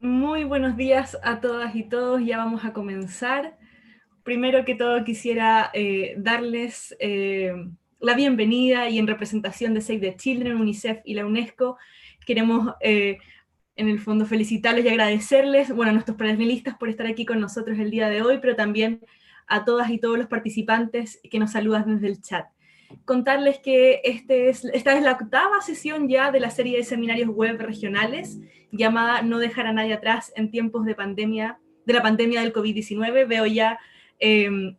Muy buenos días a todas y todos, ya vamos a comenzar. Primero que todo quisiera darles la bienvenida y en representación de Save the Children, UNICEF y la UNESCO, queremos en el fondo felicitarles y agradecerles, bueno, a nuestros panelistas por estar aquí con nosotros el día de hoy, pero también a todas y todos los participantes que nos saludan desde el chat. Contarles que esta es la octava sesión ya de la serie de seminarios web regionales llamada No dejar a nadie atrás en tiempos de pandemia, de la pandemia del COVID-19. Veo ya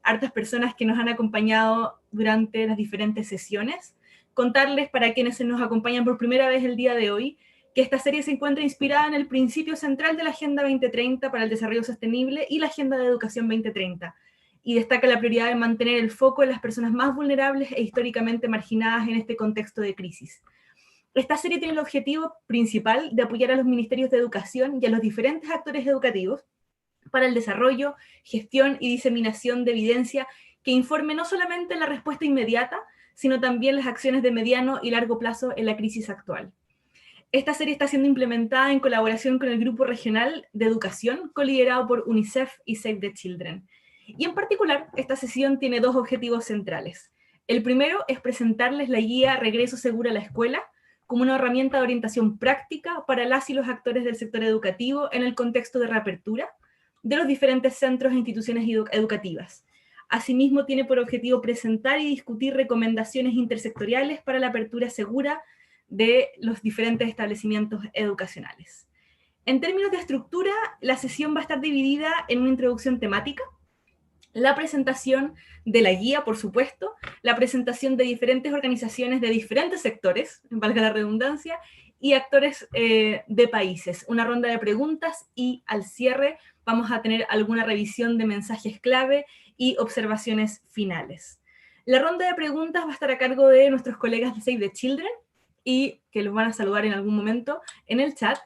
hartas personas que nos han acompañado durante las diferentes sesiones. Contarles para quienes nos acompañan por primera vez el día de hoy que esta serie se encuentra inspirada en el principio central de la Agenda 2030 para el Desarrollo Sostenible y la Agenda de Educación 2030, y destaca la prioridad de mantener el foco en las personas más vulnerables e históricamente marginadas en este contexto de crisis. Esta serie tiene el objetivo principal de apoyar a los ministerios de educación y a los diferentes actores educativos para el desarrollo, gestión y diseminación de evidencia que informe no solamente la respuesta inmediata, sino también las acciones de mediano y largo plazo en la crisis actual. Esta serie está siendo implementada en colaboración con el Grupo Regional de Educación, coliderado por UNICEF y Save the Children. Y en particular, esta sesión tiene dos objetivos centrales. El primero es presentarles la guía Regreso Seguro a la Escuela como una herramienta de orientación práctica para las y los actores del sector educativo en el contexto de reapertura de los diferentes centros e instituciones educativas. Asimismo, tiene por objetivo presentar y discutir recomendaciones intersectoriales para la apertura segura de los diferentes establecimientos educacionales. En términos de estructura, la sesión va a estar dividida en una introducción temática, la presentación de la guía, por supuesto, la presentación de diferentes organizaciones de diferentes sectores, valga la redundancia, y actores de países, una ronda de preguntas y al cierre vamos a tener alguna revisión de mensajes clave y observaciones finales. La ronda de preguntas va a estar a cargo de nuestros colegas de Save the Children y que los van a saludar en algún momento en el chat.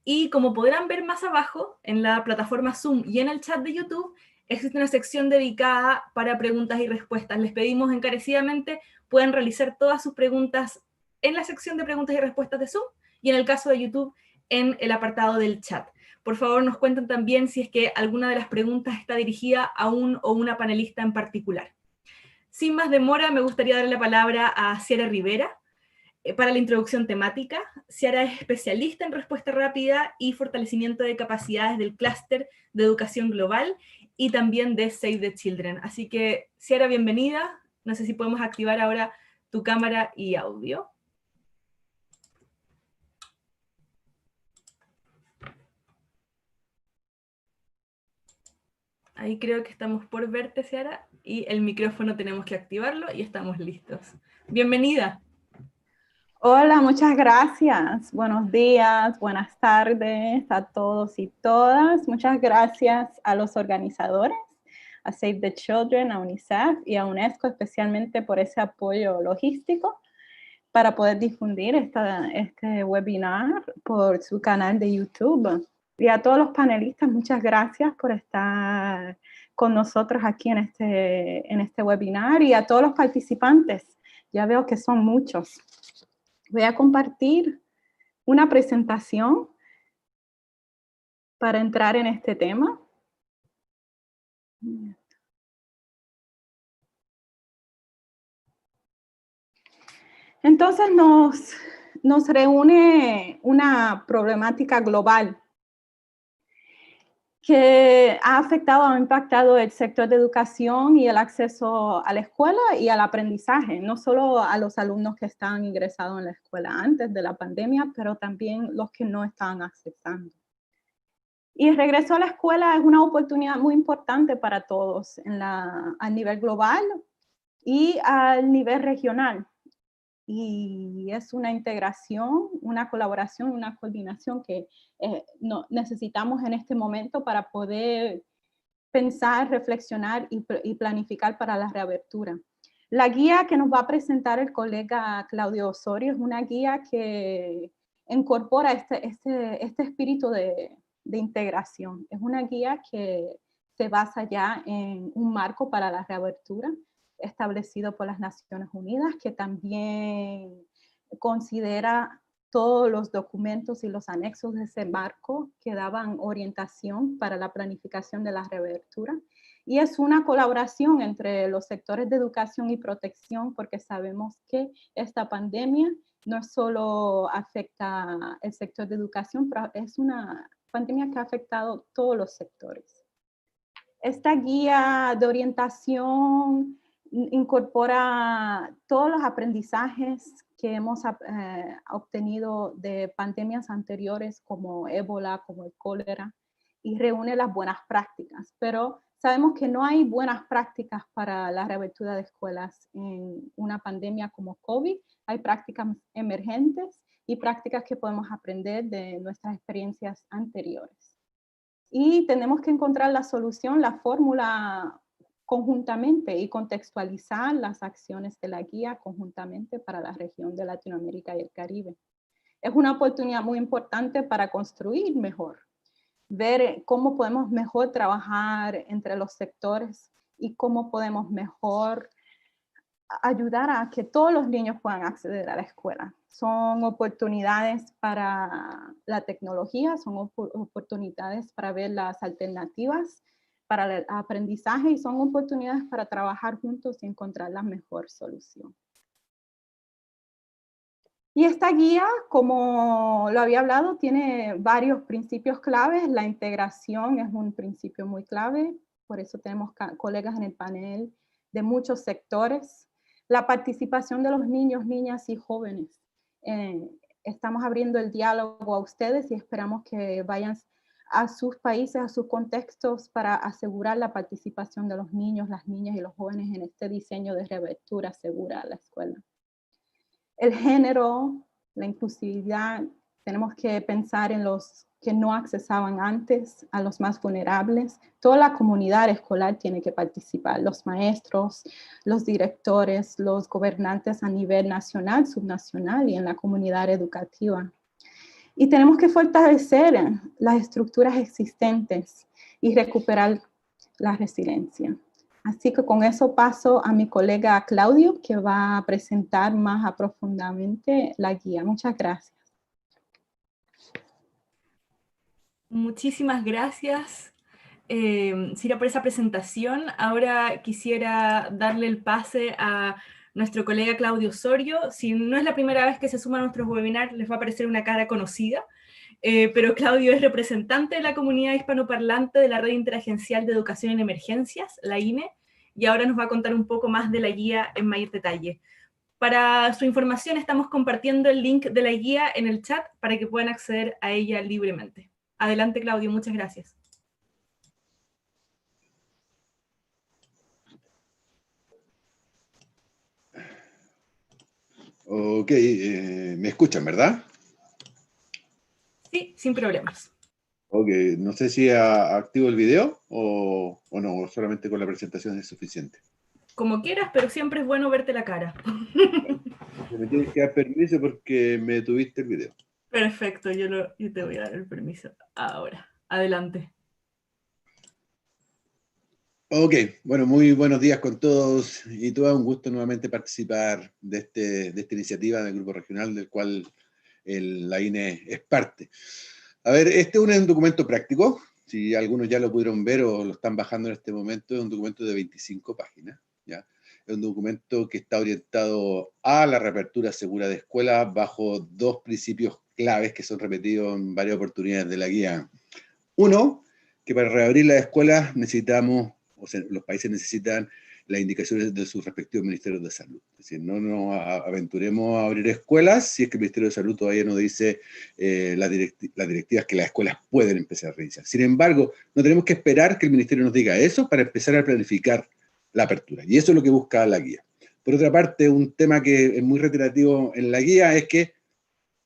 Y como podrán ver más abajo, en la plataforma Zoom y en el chat de YouTube, existe una sección dedicada para preguntas y respuestas. Les pedimos encarecidamente puedan realizar todas sus preguntas en la sección de preguntas y respuestas de Zoom y en el caso de YouTube en el apartado del chat. Por favor, nos cuenten también si es que alguna de las preguntas está dirigida a un o una panelista en particular. Sin más demora, me gustaría darle la palabra a Ciara Rivera para la introducción temática. Ciara es especialista en respuesta rápida y fortalecimiento de capacidades del clúster de educación global y también de Save the Children. Así que, Ciara, bienvenida. No sé si podemos activar ahora tu cámara y audio. Ahí creo que estamos por verte, Ciara, y el micrófono tenemos que activarlo y estamos listos. Bienvenida. Hola, muchas gracias. Buenos días, buenas tardes a todos y todas. Muchas gracias a los organizadores, a Save the Children, a UNICEF y a UNESCO especialmente por ese apoyo logístico para poder difundir este webinar por su canal de YouTube. Y a todos los panelistas, muchas gracias por estar con nosotros aquí en este webinar y a todos los participantes. Ya veo que son muchos. Voy a compartir una presentación para entrar en este tema. Entonces nos reúne una problemática global que ha afectado, ha impactado el sector de educación y el acceso a la escuela y al aprendizaje, no solo a los alumnos que estaban ingresados en la escuela antes de la pandemia, pero también los que no estaban accesando. Y el regreso a la escuela es una oportunidad muy importante para todos a nivel global y al nivel regional. Y es una integración, una colaboración, una coordinación que necesitamos en este momento para poder pensar, reflexionar y planificar para la reapertura. La guía que nos va a presentar el colega Claudio Osorio es una guía que incorpora este espíritu de integración. Es una guía que se basa ya en un marco para la reapertura establecido por las Naciones Unidas, que también considera todos los documentos y los anexos de ese marco que daban orientación para la planificación de la reapertura. Y es una colaboración entre los sectores de educación y protección, porque sabemos que esta pandemia no solo afecta el sector de educación, pero es una pandemia que ha afectado todos los sectores. Esta guía de orientación incorpora todos los aprendizajes que hemos obtenido de pandemias anteriores como ébola, como el cólera, y reúne las buenas prácticas. Pero sabemos que no hay buenas prácticas para la reapertura de escuelas en una pandemia como COVID. Hay prácticas emergentes y prácticas que podemos aprender de nuestras experiencias anteriores. Y tenemos que encontrar la solución, la fórmula conjuntamente y contextualizar las acciones de la guía conjuntamente para la región de Latinoamérica y el Caribe. Es una oportunidad muy importante para construir mejor, ver cómo podemos mejor trabajar entre los sectores y cómo podemos mejor ayudar a que todos los niños puedan acceder a la escuela. Son oportunidades para la tecnología, son oportunidades para ver las alternativas para el aprendizaje y son oportunidades para trabajar juntos y encontrar la mejor solución. Y esta guía, como lo había hablado, tiene varios principios claves. La integración es un principio muy clave, por eso tenemos colegas en el panel de muchos sectores. La participación de los niños, niñas y jóvenes. Estamos abriendo el diálogo a ustedes y esperamos que vayan a sus países, a sus contextos para asegurar la participación de los niños, las niñas y los jóvenes en este diseño de reapertura segura a la escuela. El género, la inclusividad, tenemos que pensar en los que no accesaban antes, a los más vulnerables. Toda la comunidad escolar tiene que participar, los maestros, los directores, los gobernantes a nivel nacional, subnacional y en la comunidad educativa. Y tenemos que fortalecer las estructuras existentes y recuperar la resiliencia. Así que con eso paso a mi colega Claudio, que va a presentar más profundamente la guía. Muchas gracias. Muchísimas gracias, Cira, por esa presentación. Ahora quisiera darle el pase a nuestro colega Claudio Osorio. Si no es la primera vez que se suma a nuestros webinars, les va a parecer una cara conocida, pero Claudio es representante de la comunidad hispanoparlante de la Red Interagencial de Educación en Emergencias, la INE, y ahora nos va a contar un poco más de la guía en mayor detalle. Para su información, estamos compartiendo el link de la guía en el chat para que puedan acceder a ella libremente. Adelante, Claudio, muchas gracias. Ok, me escuchan, ¿verdad? Sí, sin problemas. Ok, no sé si activo el video o no, solamente con la presentación es suficiente. Como quieras, pero siempre es bueno verte la cara. Me tienes que dar permiso porque me tuviste el video. Perfecto, yo te voy a dar el permiso ahora. Adelante. Ok, bueno, muy buenos días con todos y todas. Un gusto nuevamente participar de esta iniciativa del Grupo Regional del cual la INE es parte. A ver, este es un documento práctico. Si algunos ya lo pudieron ver o lo están bajando en este momento, es un documento de 25 páginas. ¿Ya? Es un documento que está orientado a la reapertura segura de escuelas bajo dos principios claves que son repetidos en varias oportunidades de la guía. Uno, que para reabrir las escuelas necesitamos, o sea, los países necesitan las indicaciones de sus respectivos ministerios de salud. Es decir, no nos aventuremos a abrir escuelas si es que el Ministerio de Salud todavía no dice las directivas que las escuelas pueden empezar a reiniciar. Sin embargo, no tenemos que esperar que el Ministerio nos diga eso para empezar a planificar la apertura. Y eso es lo que busca la guía. Por otra parte, un tema que es muy reiterativo en la guía es que,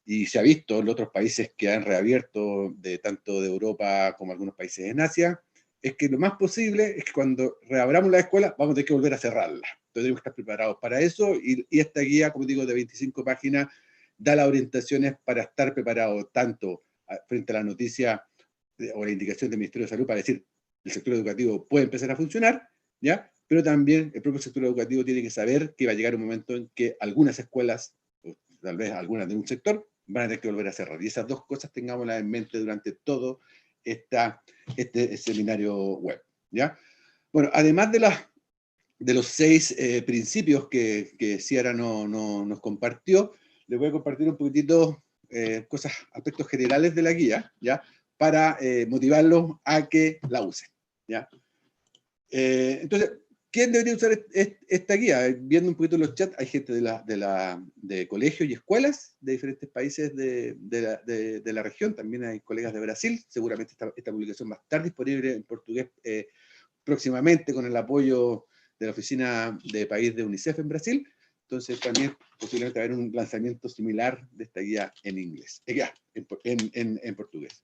y se ha visto en otros países que han reabierto, tanto de Europa como algunos países en Asia, es que lo más posible es que cuando reabramos la escuela vamos a tener que volver a cerrarla. Entonces tenemos que estar preparados para eso y esta guía, como digo, de 25 páginas, da las orientaciones para estar preparados tanto frente a la noticia o la indicación del Ministerio de Salud para decir el sector educativo puede empezar a funcionar, ¿ya? Pero también el propio sector educativo tiene que saber que va a llegar un momento en que algunas escuelas, o tal vez algunas de un sector, van a tener que volver a cerrar. Y esas dos cosas tengámoslas en mente durante todo este seminario web, ¿ya? Bueno, además de los 6 principios que Ciara nos compartió, les voy a compartir un poquitito aspectos generales de la guía, ¿ya? Para motivarlos a que la usen, ¿ya? Entonces, ¿quién debería usar esta guía? Viendo un poquito los chats, hay gente de colegios y escuelas de diferentes países de la región, también hay colegas de Brasil, seguramente esta publicación va a estar disponible en portugués próximamente con el apoyo de la oficina de país de UNICEF en Brasil, entonces también posiblemente va a haber un lanzamiento similar de esta guía en inglés, en portugués.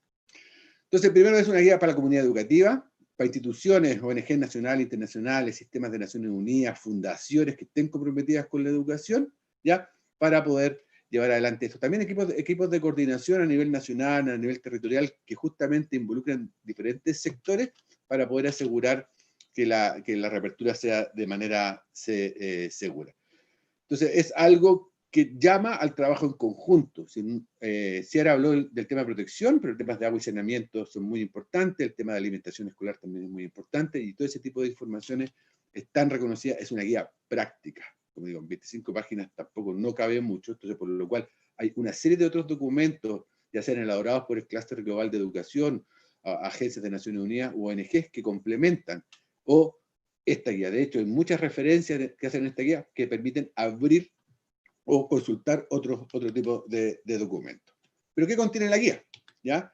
Entonces, primero es una guía para la comunidad educativa, para instituciones, ONG nacionales, internacionales, sistemas de Naciones Unidas, fundaciones que estén comprometidas con la educación, ¿ya? Para poder llevar adelante esto. También equipos de coordinación a nivel nacional, a nivel territorial, que justamente involucran diferentes sectores para poder asegurar que la reapertura sea de manera segura. Entonces, es algo que llama al trabajo en conjunto. Ciara habló del tema de protección, pero temas de agua y saneamiento son muy importantes, el tema de alimentación escolar también es muy importante, y todo ese tipo de informaciones están reconocidas, es una guía práctica. Como digo, en 25 páginas tampoco no cabe mucho, entonces por lo cual hay una serie de otros documentos, ya sean elaborados por el Clúster Global de Educación, agencias de Naciones Unidas u ONGs que complementan esta guía. De hecho, hay muchas referencias que hacen esta guía que permiten abrir o consultar otro tipo de documentos. ¿Pero qué contiene la guía? ¿Ya?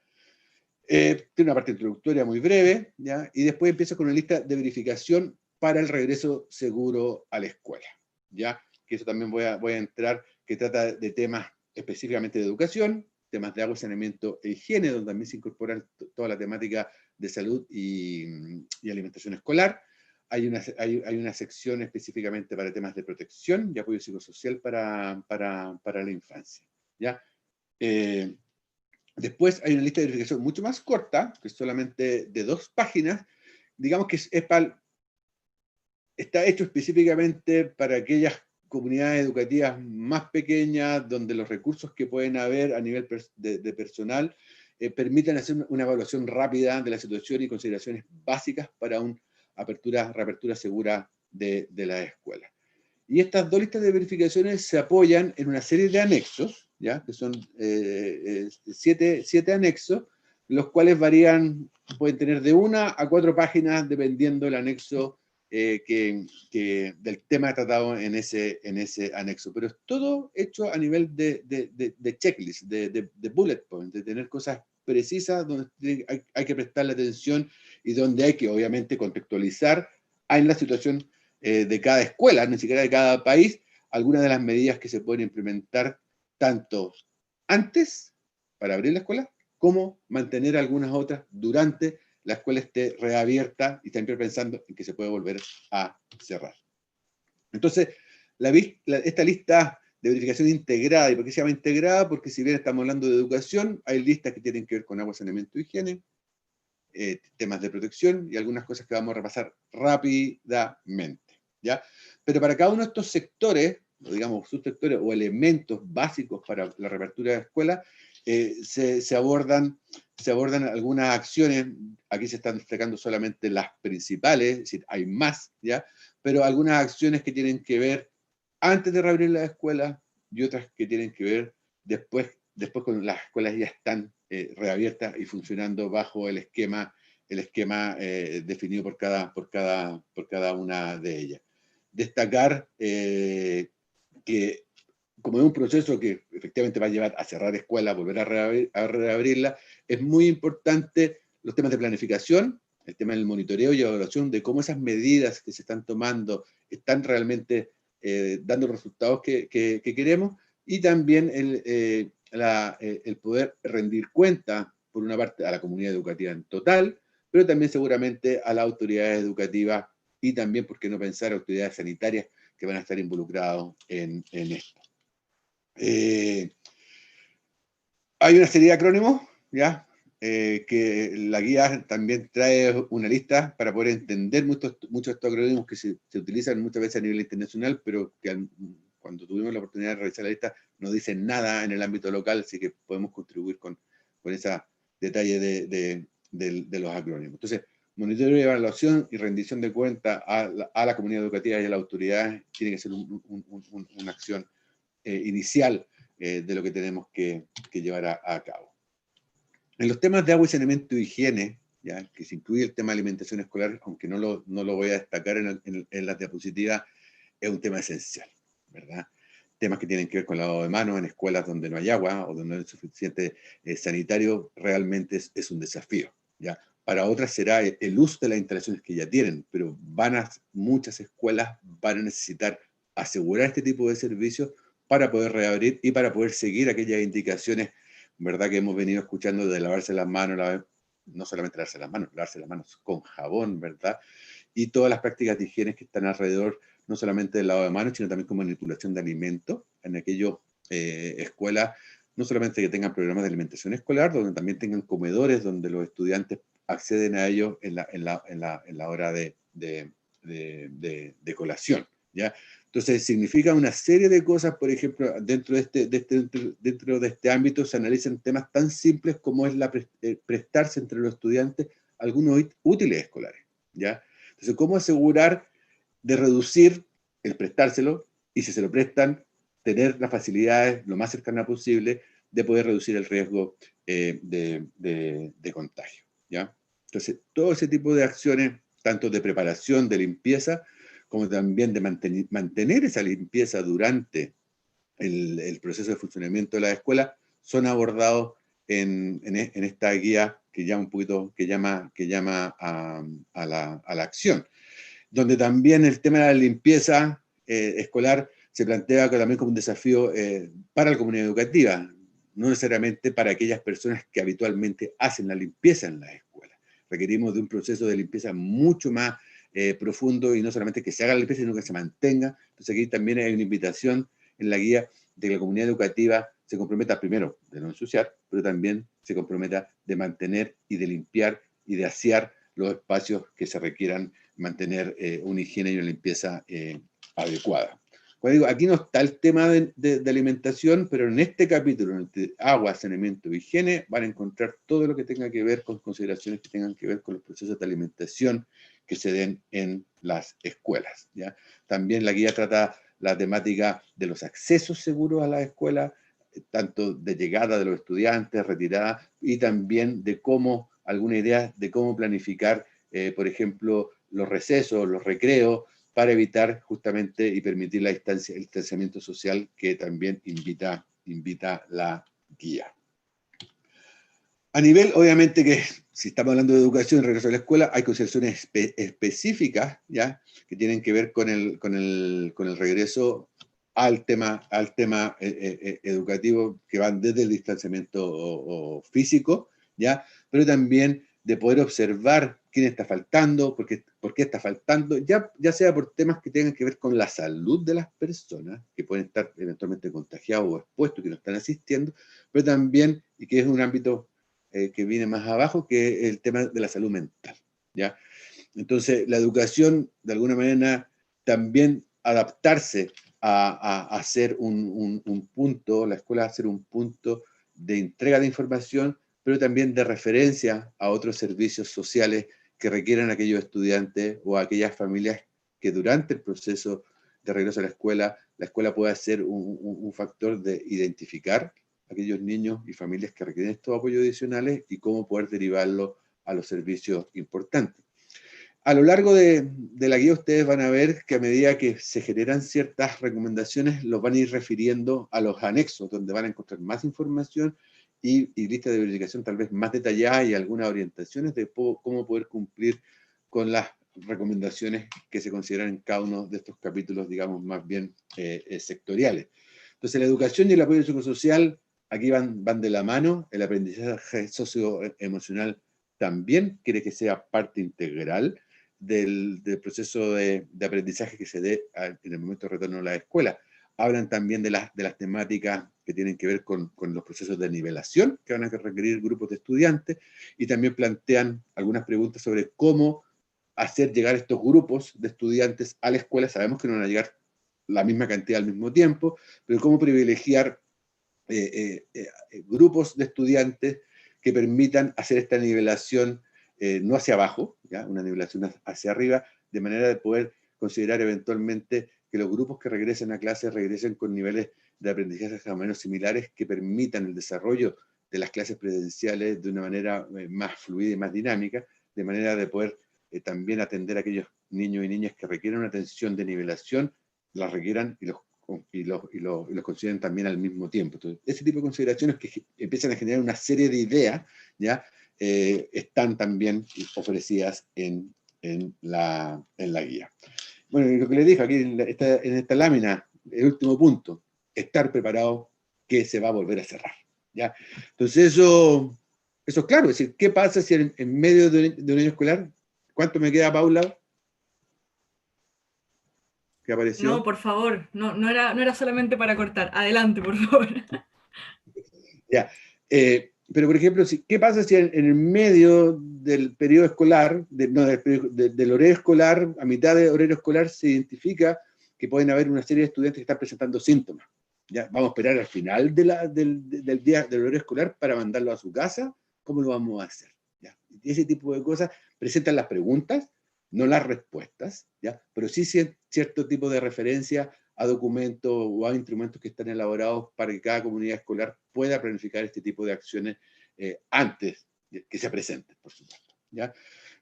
Tiene una parte introductoria muy breve, ¿ya? Y después empieza con una lista de verificación para el regreso seguro a la escuela, ¿ya? Que eso también voy a entrar, que trata de temas específicamente de educación, temas de agua, saneamiento e higiene, donde también se incorpora toda la temática de salud y alimentación escolar. Hay una sección específicamente para temas de protección y apoyo psicosocial para la infancia, ¿ya? Después hay una lista de verificación mucho más corta, que es solamente de 2 páginas, digamos que está hecho específicamente para aquellas comunidades educativas más pequeñas, donde los recursos que pueden haber a nivel de personal permitan hacer una evaluación rápida de la situación y consideraciones básicas para una reapertura segura de la escuela. Y estas 2 listas de verificaciones se apoyan en una serie de anexos, ¿ya? Que son 7 anexos, los cuales pueden tener de 1 a 4 páginas, dependiendo del anexo del tema tratado en ese anexo. Pero es todo hecho a nivel de checklist, de bullet point, de tener cosas precisas donde hay que prestarle atención y donde hay que, obviamente, contextualizar en la situación de cada escuela, ni siquiera de cada país, algunas de las medidas que se pueden implementar tanto antes, para abrir la escuela, como mantener algunas otras durante la escuela esté reabierta y siempre pensando en que se puede volver a cerrar. Entonces, esta lista de verificación integrada, ¿y por qué se llama integrada? Porque si bien estamos hablando de educación, hay listas que tienen que ver con agua, saneamiento y higiene, temas de protección y algunas cosas que vamos a repasar rápidamente, ¿ya? Pero para cada uno de estos sectores, o digamos subsectores o elementos básicos para la reapertura de la escuela, se abordan algunas acciones. Aquí se están destacando solamente las principales, es decir, hay más, ¿ya? Pero algunas acciones que tienen que ver antes de reabrir la escuela y otras que tienen que ver después cuando las escuelas ya están reabiertas y funcionando bajo el esquema definido por cada una de ellas. Destacar que como es un proceso que efectivamente va a llevar a cerrar escuelas, volver a reabrirla, es muy importante los temas de planificación, el tema del monitoreo y evaluación de cómo esas medidas que se están tomando están realmente dando los resultados que queremos, y también el poder rendir cuenta, por una parte, a la comunidad educativa en total, pero también seguramente a las autoridades educativas y también, por qué no pensar, autoridades sanitarias que van a estar involucrados en esto. Hay una serie de acrónimos, ¿ya? Que la guía también trae una lista para poder entender muchos de estos acrónimos que se utilizan muchas veces a nivel internacional, pero que cuando tuvimos la oportunidad de revisar la lista, no dice nada en el ámbito local, así que podemos contribuir con ese detalle de los acrónimos. Entonces, monitoreo y evaluación y rendición de cuentas a la comunidad educativa y a la autoridad tiene que ser una acción inicial de lo que tenemos que llevar a cabo. En los temas de agua y saneamiento y higiene, ¿ya?, que se incluye el tema de alimentación escolar, aunque no lo voy a destacar en las diapositivas, es un tema esencial, ¿verdad? Temas que tienen que ver con lavado de manos en escuelas donde no hay agua o donde no hay suficiente sanitario, realmente es un desafío, ¿ya? Para otras será el uso de las instalaciones que ya tienen, pero muchas escuelas van a necesitar asegurar este tipo de servicios para poder reabrir y para poder seguir aquellas indicaciones, ¿verdad?, que hemos venido escuchando de lavarse las manos, no solamente lavarse las manos con jabón, ¿verdad? Y todas las prácticas de higiene que están alrededor, no solamente del lavado de manos, sino también como manipulación de alimentos en aquellas escuelas, no solamente que tengan programas de alimentación escolar, donde también tengan comedores donde los estudiantes acceden a ellos en la hora de colación, ¿ya? Entonces, significa una serie de cosas. Por ejemplo, dentro de este ámbito se analizan temas tan simples como es prestarse entre los estudiantes algunos útiles escolares, ¿ya? Entonces, ¿cómo asegurar de reducir el prestárselo y, si se lo prestan, tener las facilidades lo más cercanas posible de poder reducir el riesgo de contagio, ¿ya? Entonces, todo ese tipo de acciones, tanto de preparación, de limpieza, como también de mantener esa limpieza durante el proceso de funcionamiento de la escuela, son abordados en esta guía que llama a la acción, donde también el tema de la limpieza escolar se plantea también como un desafío para la comunidad educativa, no necesariamente para aquellas personas que habitualmente hacen la limpieza en las escuelas. Requerimos de un proceso de limpieza mucho más profundo, y no solamente que se haga la limpieza, sino que se mantenga. Entonces aquí también hay una invitación en la guía de que la comunidad educativa se comprometa, primero, de no ensuciar, pero también se comprometa de mantener y de limpiar y de asear los espacios que se requieran mantener una higiene y una limpieza adecuada. Como digo, aquí no está el tema de alimentación, pero en este capítulo, en el agua, saneamiento y higiene, van a encontrar todo lo que tenga que ver con consideraciones que tengan que ver con los procesos de alimentación que se den en las escuelas, ¿ya? También la guía trata la temática de los accesos seguros a la escuela, tanto de llegada de los estudiantes, retirada, y también de alguna idea de cómo planificar, por ejemplo, los recesos, los recreos, para evitar justamente y permitir el distanciamiento social que también invita la guía. A nivel, obviamente, que si estamos hablando de educación y regreso a la escuela, hay consideraciones específicas, ¿ya?, que tienen que ver con el regreso al tema educativo, que van desde el distanciamiento físico, ¿ya?, pero también de poder observar quién está faltando, por qué está faltando, ya sea por temas que tengan que ver con la salud de las personas, que pueden estar eventualmente contagiados o expuestos, que no están asistiendo, pero también, y que es un ámbito que viene más abajo, que es el tema de la salud mental, ¿ya? Entonces, la educación, de alguna manera, también adaptarse a hacer un punto, la escuela a hacer un punto de entrega de información, pero también de referencia a otros servicios sociales que requieran aquellos estudiantes o aquellas familias que durante el proceso de regreso a la escuela pueda ser un factor de identificar a aquellos niños y familias que requieren estos apoyos adicionales y cómo poder derivarlo a los servicios importantes. A lo largo de la guía ustedes van a ver que a medida que se generan ciertas recomendaciones, los van a ir refiriendo a los anexos, donde van a encontrar más información y lista de verificación tal vez más detallada y algunas orientaciones de cómo poder cumplir con las recomendaciones que se consideran en cada uno de estos capítulos, digamos, más bien sectoriales. Entonces, la educación y el apoyo psicosocial aquí van de la mano. El aprendizaje socioemocional también quiere que sea parte integral del proceso de aprendizaje que se dé en el momento de retorno a la escuela. Hablan también de las temáticas que tienen que ver con los procesos de nivelación que van a requerir grupos de estudiantes, y también plantean algunas preguntas sobre cómo hacer llegar estos grupos de estudiantes a la escuela. Sabemos que no van a llegar la misma cantidad al mismo tiempo, pero cómo privilegiar grupos de estudiantes que permitan hacer esta nivelación no hacia abajo, ¿ya? Una nivelación hacia arriba, de manera de poder considerar eventualmente que los grupos que regresen a clases regresen con niveles de aprendizaje más o menos similares que permitan el desarrollo de las clases presenciales de una manera más fluida y más dinámica, de manera de poder también atender a aquellos niños y niñas que requieren una atención de nivelación, las requieran y los consideren también al mismo tiempo. Entonces, ese tipo de consideraciones que empiezan a generar una serie de ideas, ¿ya? Están también ofrecidas en la guía. Bueno, y lo que les dije aquí en esta lámina, el último punto, estar preparado que se va a volver a cerrar, ¿ya? Entonces eso es claro, es decir, ¿qué pasa si en medio de un año escolar, cuánto me queda, Paula? ¿Qué apareció? No, por favor, no era solamente para cortar. Adelante, por favor. Ya. Pero, por ejemplo, ¿qué pasa si en el medio del periodo escolar, del horario escolar, a mitad del horario escolar, se identifica que pueden haber una serie de estudiantes que están presentando síntomas? ¿Ya? ¿Vamos a esperar al final del día del horario escolar para mandarlo a su casa? ¿Cómo lo vamos a hacer? ¿Ya? Y ese tipo de cosas presentan las preguntas, no las respuestas, ¿ya? Pero sí cierto tipo de referencia a documentos o a instrumentos que están elaborados para que cada comunidad escolar pueda planificar este tipo de acciones antes que se presenten, por supuesto, ¿ya?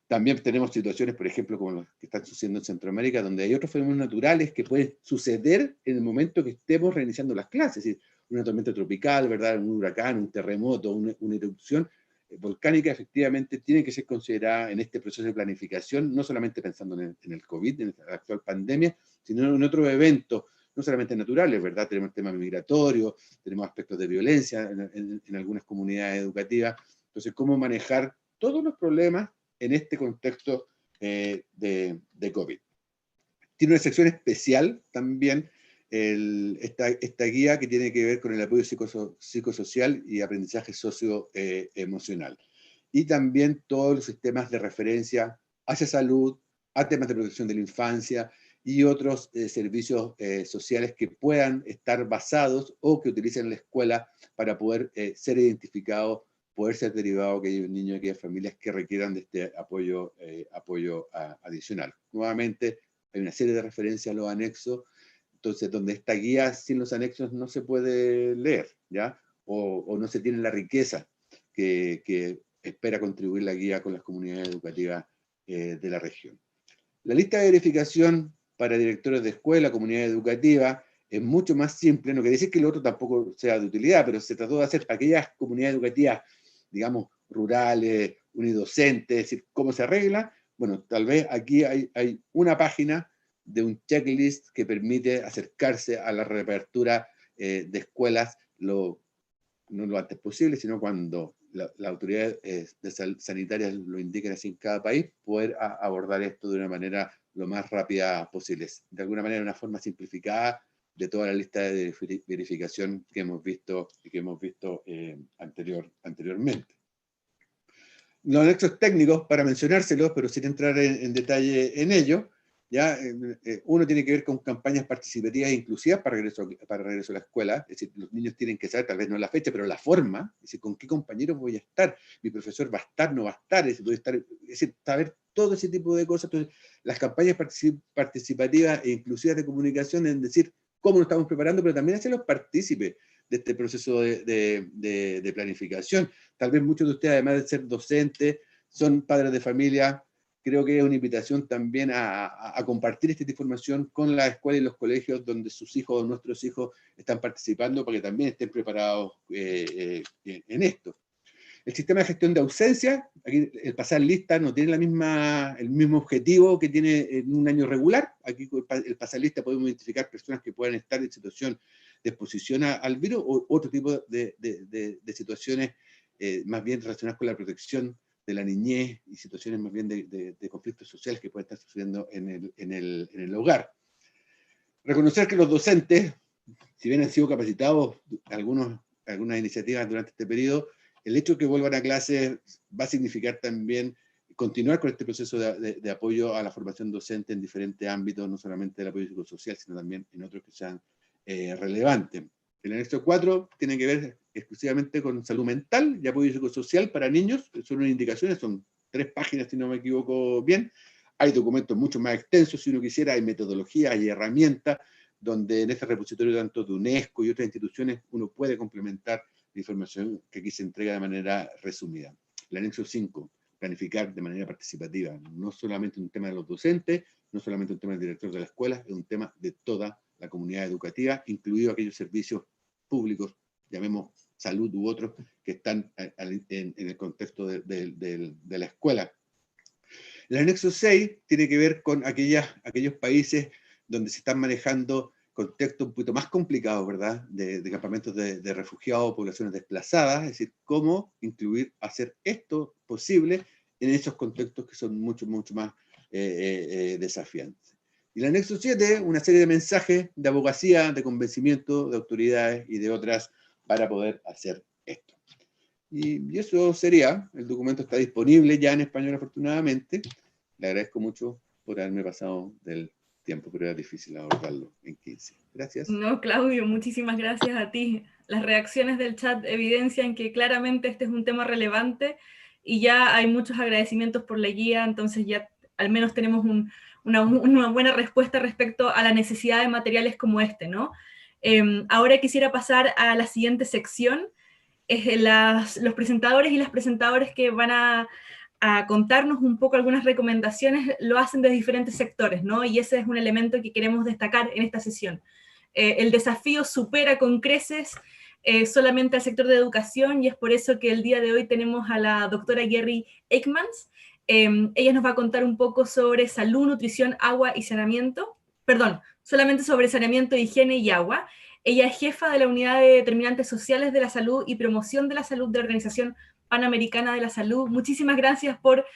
También tenemos situaciones, por ejemplo, como las que están sucediendo en Centroamérica, donde hay otros fenómenos naturales que pueden suceder en el momento que estemos reiniciando las clases, es decir, una tormenta tropical, ¿verdad? Un huracán, un terremoto, una erupción volcánica, efectivamente tiene que ser considerada en este proceso de planificación, no solamente pensando en el COVID, en la actual pandemia, sino en otros eventos, no solamente naturales, ¿verdad? Tenemos temas migratorios, tenemos aspectos de violencia en algunas comunidades educativas. Entonces, ¿cómo manejar todos los problemas en este contexto de COVID? Tiene una sección especial también esta guía que tiene que ver con el apoyo psicosocial y aprendizaje socioemocional. Y también todos los sistemas de referencia hacia salud, a temas de protección de la infancia y otros servicios sociales que puedan estar basados o que utilicen la escuela para poder ser identificados, poder ser derivados aquellos niños y aquellas familias que requieran de este apoyo adicional. Nuevamente, hay una serie de referencias a los anexos, entonces donde esta guía sin los anexos no se puede leer, ¿ya? O no se tiene la riqueza que espera contribuir la guía con las comunidades educativas de la región. La lista de verificación para directores de escuela, comunidad educativa, es mucho más simple, no quiere decir que lo otro tampoco sea de utilidad, pero se trató de hacer para aquellas comunidades educativas, digamos, rurales, unidocentes, es decir, cómo se arregla. Bueno, tal vez aquí hay una página de un checklist que permite acercarse a la reapertura de escuelas no lo antes posible, sino cuando la autoridad sanitaria lo indiquen así en cada país, poder abordar esto de una manera lo más rápida posible. De alguna manera, una forma simplificada de toda la lista de verificación que hemos visto y que hemos visto anteriormente. Los anexos técnicos, para mencionárselos, pero sin entrar en detalle en ello, ¿ya? Uno tiene que ver con campañas participativas e inclusivas para regreso a la escuela, es decir, los niños tienen que saber, tal vez no la fecha, pero la forma, es decir, con qué compañeros voy a estar, mi profesor va a estar, no va a estar, es decir, saber todo ese tipo de cosas. Entonces, las campañas participativas e inclusivas de comunicación, en decir cómo nos estamos preparando, pero también hacerlos partícipes de este proceso de planificación. Tal vez muchos de ustedes, además de ser docentes, son padres de familia. Creo que es una invitación también a compartir esta información con la escuela y los colegios donde sus hijos o nuestros hijos están participando para que también estén preparados en esto. El sistema de gestión de ausencia, aquí el pasar lista no tiene el mismo objetivo que tiene en un año regular. Aquí el pasar lista podemos identificar personas que puedan estar en situación de exposición al virus o otro tipo de situaciones más bien relacionadas con la protección de la niñez y situaciones más bien de conflictos sociales que pueden estar sucediendo en el hogar. Reconocer que los docentes, si bien han sido capacitados algunas iniciativas durante este periodo, el hecho de que vuelvan a clases va a significar también continuar con este proceso de apoyo a la formación docente en diferentes ámbitos, no solamente del apoyo psicosocial, sino también en otros que sean relevantes. El anexo 4 tiene que ver exclusivamente con salud mental y apoyo psicosocial para niños. Son unas indicaciones, son 3 páginas, si no me equivoco bien. Hay documentos mucho más extensos, si uno quisiera, hay metodologías, hay herramientas, donde en este repositorio tanto de UNESCO y otras instituciones uno puede complementar la información que aquí se entrega de manera resumida. El anexo 5, planificar de manera participativa, no solamente un tema de los docentes, no solamente un tema del director de la escuela, es un tema de toda la comunidad educativa, incluido aquellos servicios públicos, llamemos salud u otros, que están en el contexto de la escuela. El anexo 6 tiene que ver con aquellos países donde se están manejando contextos un poquito más complicados, ¿verdad? De campamentos de refugiados, poblaciones desplazadas, es decir, cómo hacer esto posible en esos contextos que son mucho más desafiantes. Y el anexo 7, una serie de mensajes de abogacía, de convencimiento de autoridades y de otras para poder hacer esto. Y eso sería, el documento está disponible ya en español afortunadamente. Le agradezco mucho por haberme pasado del tiempo, pero era difícil abordarlo en 15. Gracias. No, Claudio, muchísimas gracias a ti. Las reacciones del chat evidencian que claramente este es un tema relevante y ya hay muchos agradecimientos por la guía, entonces ya al menos tenemos una buena respuesta respecto a la necesidad de materiales como este, ¿no? Ahora quisiera pasar a la siguiente sección. Los presentadores y las presentadoras que van a contarnos un poco algunas recomendaciones lo hacen de diferentes sectores, ¿no? Y ese es un elemento que queremos destacar en esta sesión. El desafío supera con creces solamente al sector de educación y es por eso que el día de hoy tenemos a la doctora Gerry Eijkmans. Ella nos va a contar un poco sobre salud, nutrición, agua y saneamiento. Perdón, solamente sobre saneamiento, higiene y agua. Ella es jefa de la Unidad de Determinantes Sociales de la Salud y Promoción de la Salud de la Organización Panamericana de la Salud. Muchísimas gracias por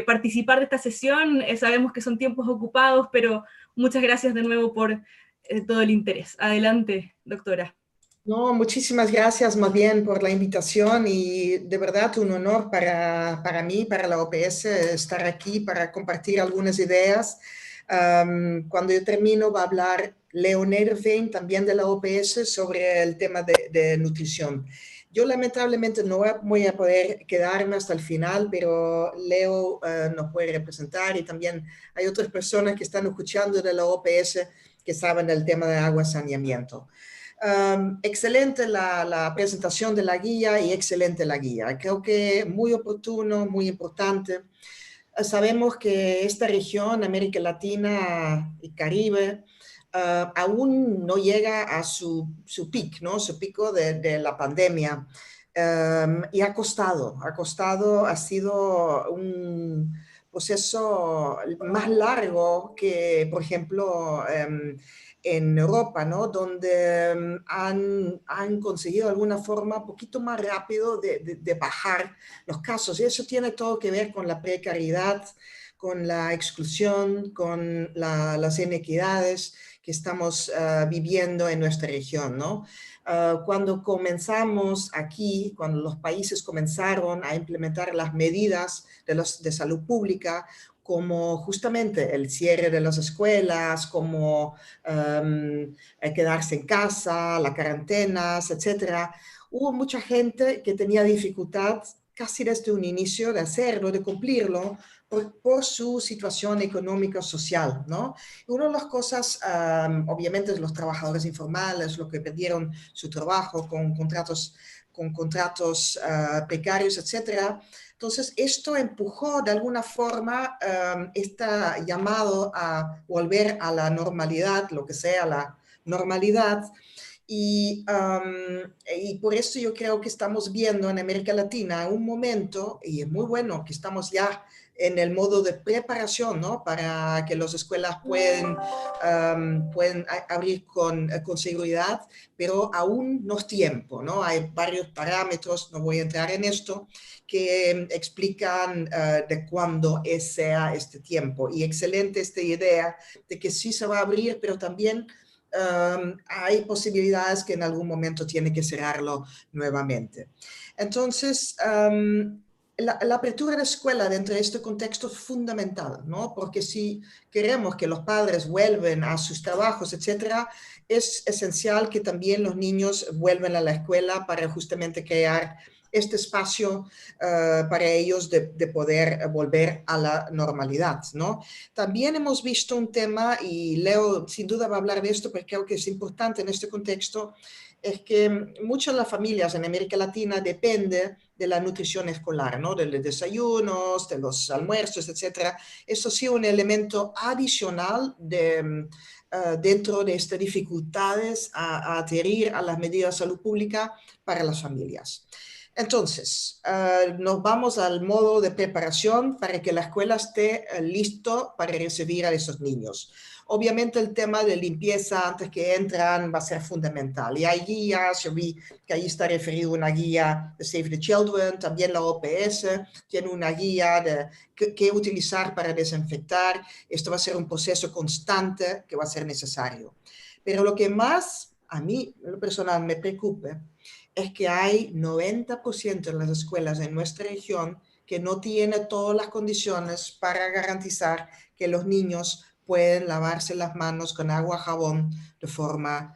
participar de esta sesión. Sabemos que son tiempos ocupados, pero muchas gracias de nuevo por todo el interés. Adelante, doctora. No, muchísimas gracias más bien por la invitación y de verdad un honor para mí, para la OPS, estar aquí para compartir algunas ideas. Cuando yo termino va a hablar Leo Nederveen, también de la OPS, sobre el tema de nutrición. Yo lamentablemente no voy a poder quedarme hasta el final, pero Leo nos puede representar y también hay otras personas que están escuchando de la OPS que saben del tema de agua y saneamiento. Excelente la presentación de la guía y excelente la guía. Creo que muy oportuno, muy importante. Sabemos que esta región, América Latina y Caribe, aún no llega a su pico, ¿no? Su pico de la pandemia. Y ha costado, ha sido un proceso más largo que, por ejemplo, en Europa, ¿no? Donde han conseguido de alguna forma un poquito más rápido de bajar los casos. Y eso tiene todo que ver con la precariedad, con la exclusión, con las inequidades que estamos viviendo en nuestra región, ¿no? Cuando comenzamos aquí, cuando los países comenzaron a implementar las medidas de salud pública, como justamente el cierre de las escuelas, como quedarse en casa, las cuarentenas, etcétera, hubo mucha gente que tenía dificultad casi desde un inicio de hacerlo, de cumplirlo, por su situación económica social, ¿no? Y una de las cosas, obviamente, los trabajadores informales, los que perdieron su trabajo con contratos precarios, etcétera. Entonces, esto empujó de alguna forma este llamado a volver a la normalidad, lo que sea la normalidad. Y por eso yo creo que estamos viendo en América Latina un momento, y es muy bueno que estamos ya en el modo de preparación, ¿no? Para que las escuelas pueden abrir con seguridad, pero aún no es tiempo, ¿no? Hay varios parámetros, no voy a entrar en esto, que explican de cuándo sea este tiempo. Y excelente esta idea de que sí se va a abrir, pero también hay posibilidades que en algún momento tiene que cerrarlo nuevamente. Entonces, la apertura de escuela dentro de este contexto es fundamental, ¿no? Porque si queremos que los padres vuelvan a sus trabajos, etcétera, es esencial que también los niños vuelvan a la escuela para justamente crear este espacio para ellos de poder volver a la normalidad, ¿no? También hemos visto un tema, y Leo sin duda va a hablar de esto porque creo que es importante en este contexto, es que muchas de las familias en América Latina dependen de la nutrición escolar, ¿no? De los desayunos, de los almuerzos, etcétera. Eso sí, un elemento adicional dentro de estas dificultades a adherir a las medidas de salud pública para las familias. Entonces, nos vamos al modo de preparación para que la escuela esté listo para recibir a esos niños. Obviamente el tema de limpieza antes que entran va a ser fundamental. Y hay guías, yo vi que ahí está referido una guía de Save the Children, también la OPS tiene una guía de qué utilizar para desinfectar. Esto va a ser un proceso constante que va a ser necesario. Pero lo que más a mí, en lo personal, me preocupa es que hay 90% de las escuelas en nuestra región que no tienen todas las condiciones para garantizar que los niños pueden lavarse las manos con agua y jabón de forma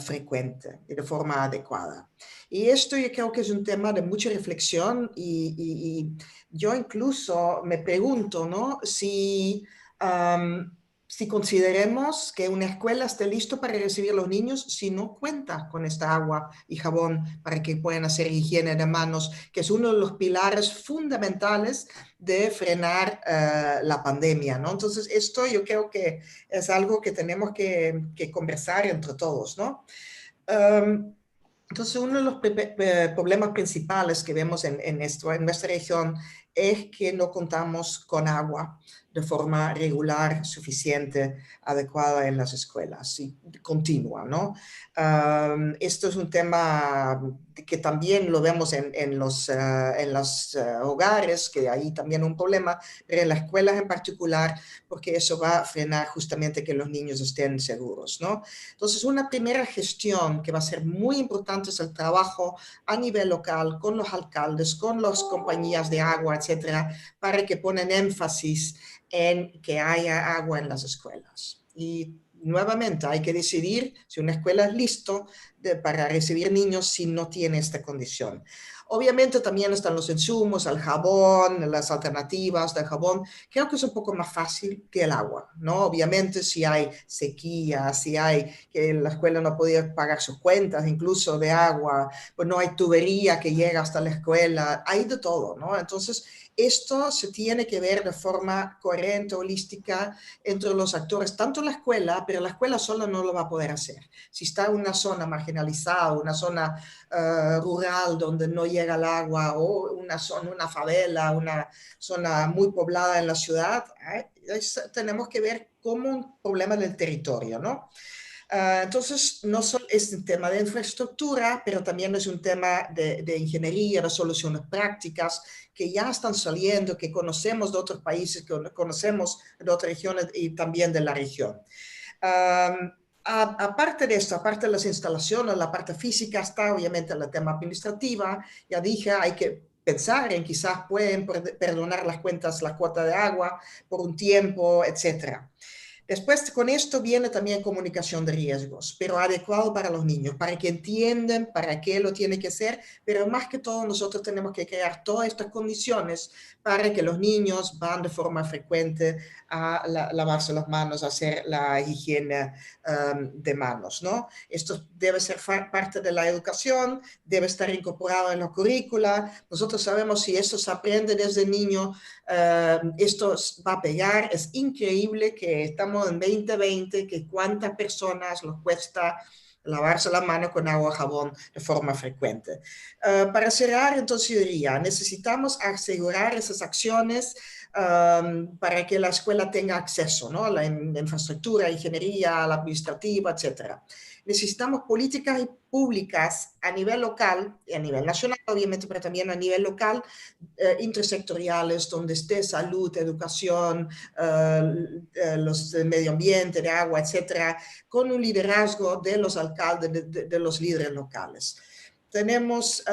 frecuente y de forma adecuada. Y esto yo creo que es un tema de mucha reflexión y yo incluso me pregunto, ¿no? Si consideremos que una escuela esté listo para recibir a los niños si no cuenta con esta agua y jabón para que puedan hacer higiene de manos, que es uno de los pilares fundamentales de frenar la pandemia, ¿no? Entonces, esto yo creo que es algo que tenemos que conversar entre todos, ¿no? Entonces, uno de los problemas principales que vemos en nuestra región es que no contamos con agua de forma regular, suficiente, adecuada en las escuelas y continua, ¿no? Esto es un tema que también lo vemos en los hogares, que hay también un problema, pero en las escuelas en particular, porque eso va a frenar justamente que los niños estén seguros, ¿no? Entonces, una primera gestión que va a ser muy importante es el trabajo a nivel local con los alcaldes, con las compañías de agua, etcétera, para que ponen énfasis en que haya agua en las escuelas. Y nuevamente hay que decidir si una escuela es listo para recibir niños si no tiene esta condición. Obviamente también están los insumos, el jabón, las alternativas del jabón. Creo que es un poco más fácil que el agua, ¿no? Obviamente si hay sequía, si hay que la escuela no podía pagar sus cuentas, incluso de agua, pues no hay tubería que llega hasta la escuela, hay de todo, ¿no? Entonces, esto se tiene que ver de forma coherente, holística, entre los actores, tanto la escuela, pero la escuela sola no lo va a poder hacer. Si está en una zona marginalizada, una zona rural donde no llega el agua, o una favela, una zona muy poblada en la ciudad, tenemos que ver como un problema del territorio, ¿no? Entonces, no solo es un tema de infraestructura, pero también es un tema de ingeniería, de soluciones prácticas que ya están saliendo, que conocemos de otros países, que conocemos de otras regiones y también de la región. Aparte de esto, aparte de las instalaciones, la parte física está obviamente el tema administrativa. Ya dije, hay que pensar en quizás pueden perdonar las cuentas, la cuota de agua por un tiempo, etcétera. Después, con esto viene también comunicación de riesgos, pero adecuado para los niños, para que entiendan para qué lo tiene que hacer, pero más que todo nosotros tenemos que crear todas estas condiciones para que los niños van de forma frecuente a lavarse las manos, a hacer la higiene de manos, ¿no? Esto debe ser parte de la educación, debe estar incorporado en la currícula. Nosotros sabemos si esto se aprende desde niño, esto va a pegar. Es increíble que estamos en 2020, que cuántas personas nos cuesta lavarse la mano con agua y jabón de forma frecuente. Para cerrar, entonces yo diría, necesitamos asegurar esas acciones para que la escuela tenga acceso, ¿no? La infraestructura, ingeniería, la administrativa, etcétera. Necesitamos políticas públicas a nivel local y a nivel nacional, obviamente, pero también a nivel local, intersectoriales, donde esté salud, educación, los de medio ambiente, de agua, etcétera, con un liderazgo de los alcaldes, de los líderes locales. Tenemos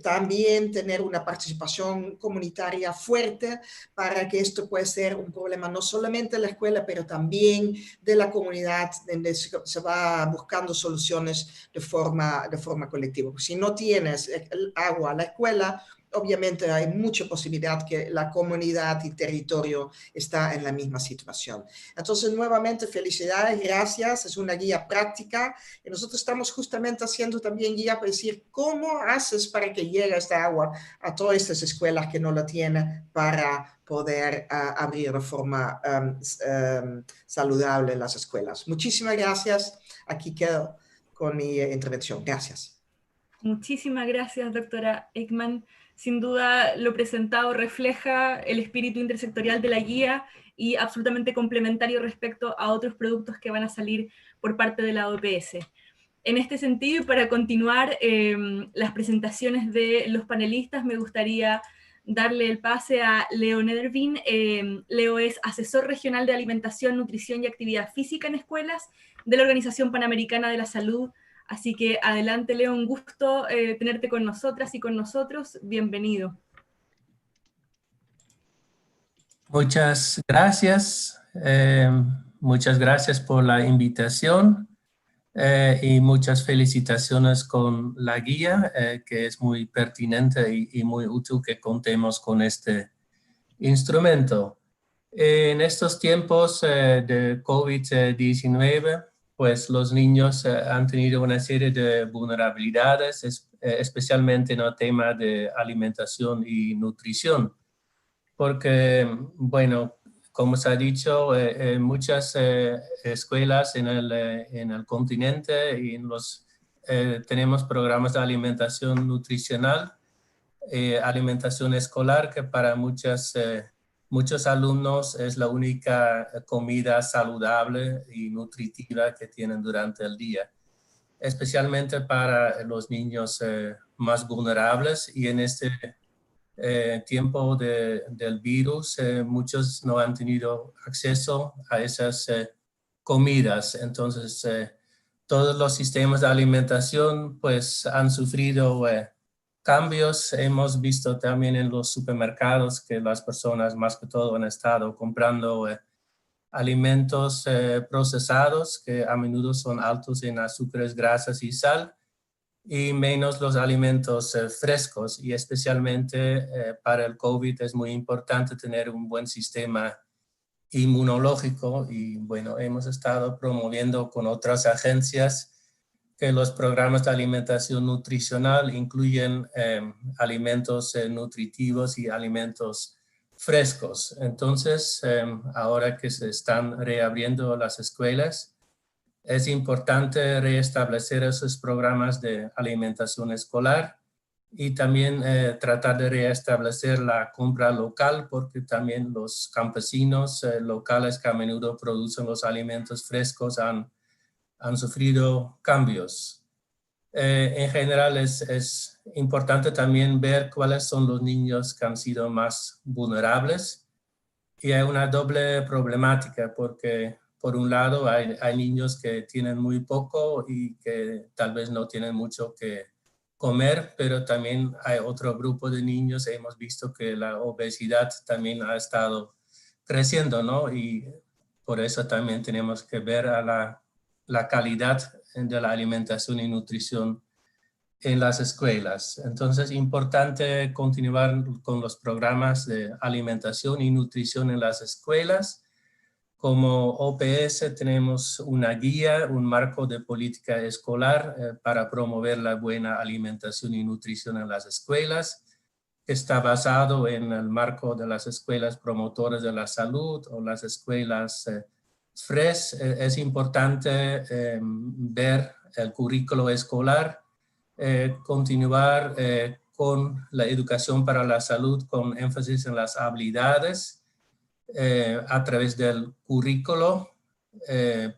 también tener una participación comunitaria fuerte para que esto pueda ser un problema no solamente de la escuela, pero también de la comunidad, donde se va buscando soluciones de forma colectiva. Si no tienes el agua a la escuela, obviamente hay mucha posibilidad que la comunidad y territorio está en la misma situación. Entonces, nuevamente, felicidades, gracias. Es una guía práctica y nosotros estamos justamente haciendo también guía para decir cómo haces para que llegue esta agua a todas estas escuelas que no la tienen para poder abrir de forma saludable las escuelas. Muchísimas gracias. Aquí quedo con mi intervención. Gracias. Muchísimas gracias, doctora Ekman. Sin duda, lo presentado refleja el espíritu intersectorial de la guía y absolutamente complementario respecto a otros productos que van a salir por parte de la OPS. En este sentido, y para continuar las presentaciones de los panelistas, me gustaría darle el pase a Leo Nedervin. Leo es asesor regional de alimentación, nutrición y actividad física en escuelas de la Organización Panamericana de la Salud. Así que adelante, Leo, un gusto tenerte con nosotras y con nosotros. Bienvenido. Muchas gracias. Muchas gracias por la invitación y muchas felicitaciones con la guía, que es muy pertinente y muy útil que contemos con este instrumento. En estos tiempos de COVID-19, pues los niños han tenido una serie de vulnerabilidades, especialmente en el tema de alimentación y nutrición. Porque, bueno, como se ha dicho, muchas escuelas en el continente y tenemos programas de alimentación nutricional, alimentación escolar, que para muchos alumnos es la única comida saludable y nutritiva que tienen durante el día, especialmente para los niños más vulnerables. Y en este tiempo del virus, muchos no han tenido acceso a esas comidas. Entonces, todos los sistemas de alimentación pues han sufrido cambios. Hemos visto también en los supermercados que las personas más que todo han estado comprando alimentos procesados que a menudo son altos en azúcares, grasas y sal, y menos los alimentos frescos, y especialmente para el COVID es muy importante tener un buen sistema inmunológico. Y bueno, hemos estado promoviendo con otras agencias que los programas de alimentación nutricional incluyen alimentos nutritivos y alimentos frescos. Entonces, ahora que se están reabriendo las escuelas, es importante restablecer esos programas de alimentación escolar y también tratar de restablecer la compra local, porque también los campesinos locales que a menudo producen los alimentos frescos han sufrido cambios. En general es importante también ver cuáles son los niños que han sido más vulnerables, y hay una doble problemática, porque por un lado hay niños que tienen muy poco y que tal vez no tienen mucho que comer, pero también hay otro grupo de niños. Hemos visto que la obesidad también ha estado creciendo, ¿no? Y por eso también tenemos que ver a la calidad de la alimentación y nutrición en las escuelas. Entonces, es importante continuar con los programas de alimentación y nutrición en las escuelas. Como OPS tenemos una guía, un marco de política escolar para promover la buena alimentación y nutrición en las escuelas, que está basado en el marco de las escuelas promotoras de la salud o las escuelas FRES. Es importante ver el currículo escolar, continuar con la educación para la salud con énfasis en las habilidades a través del currículo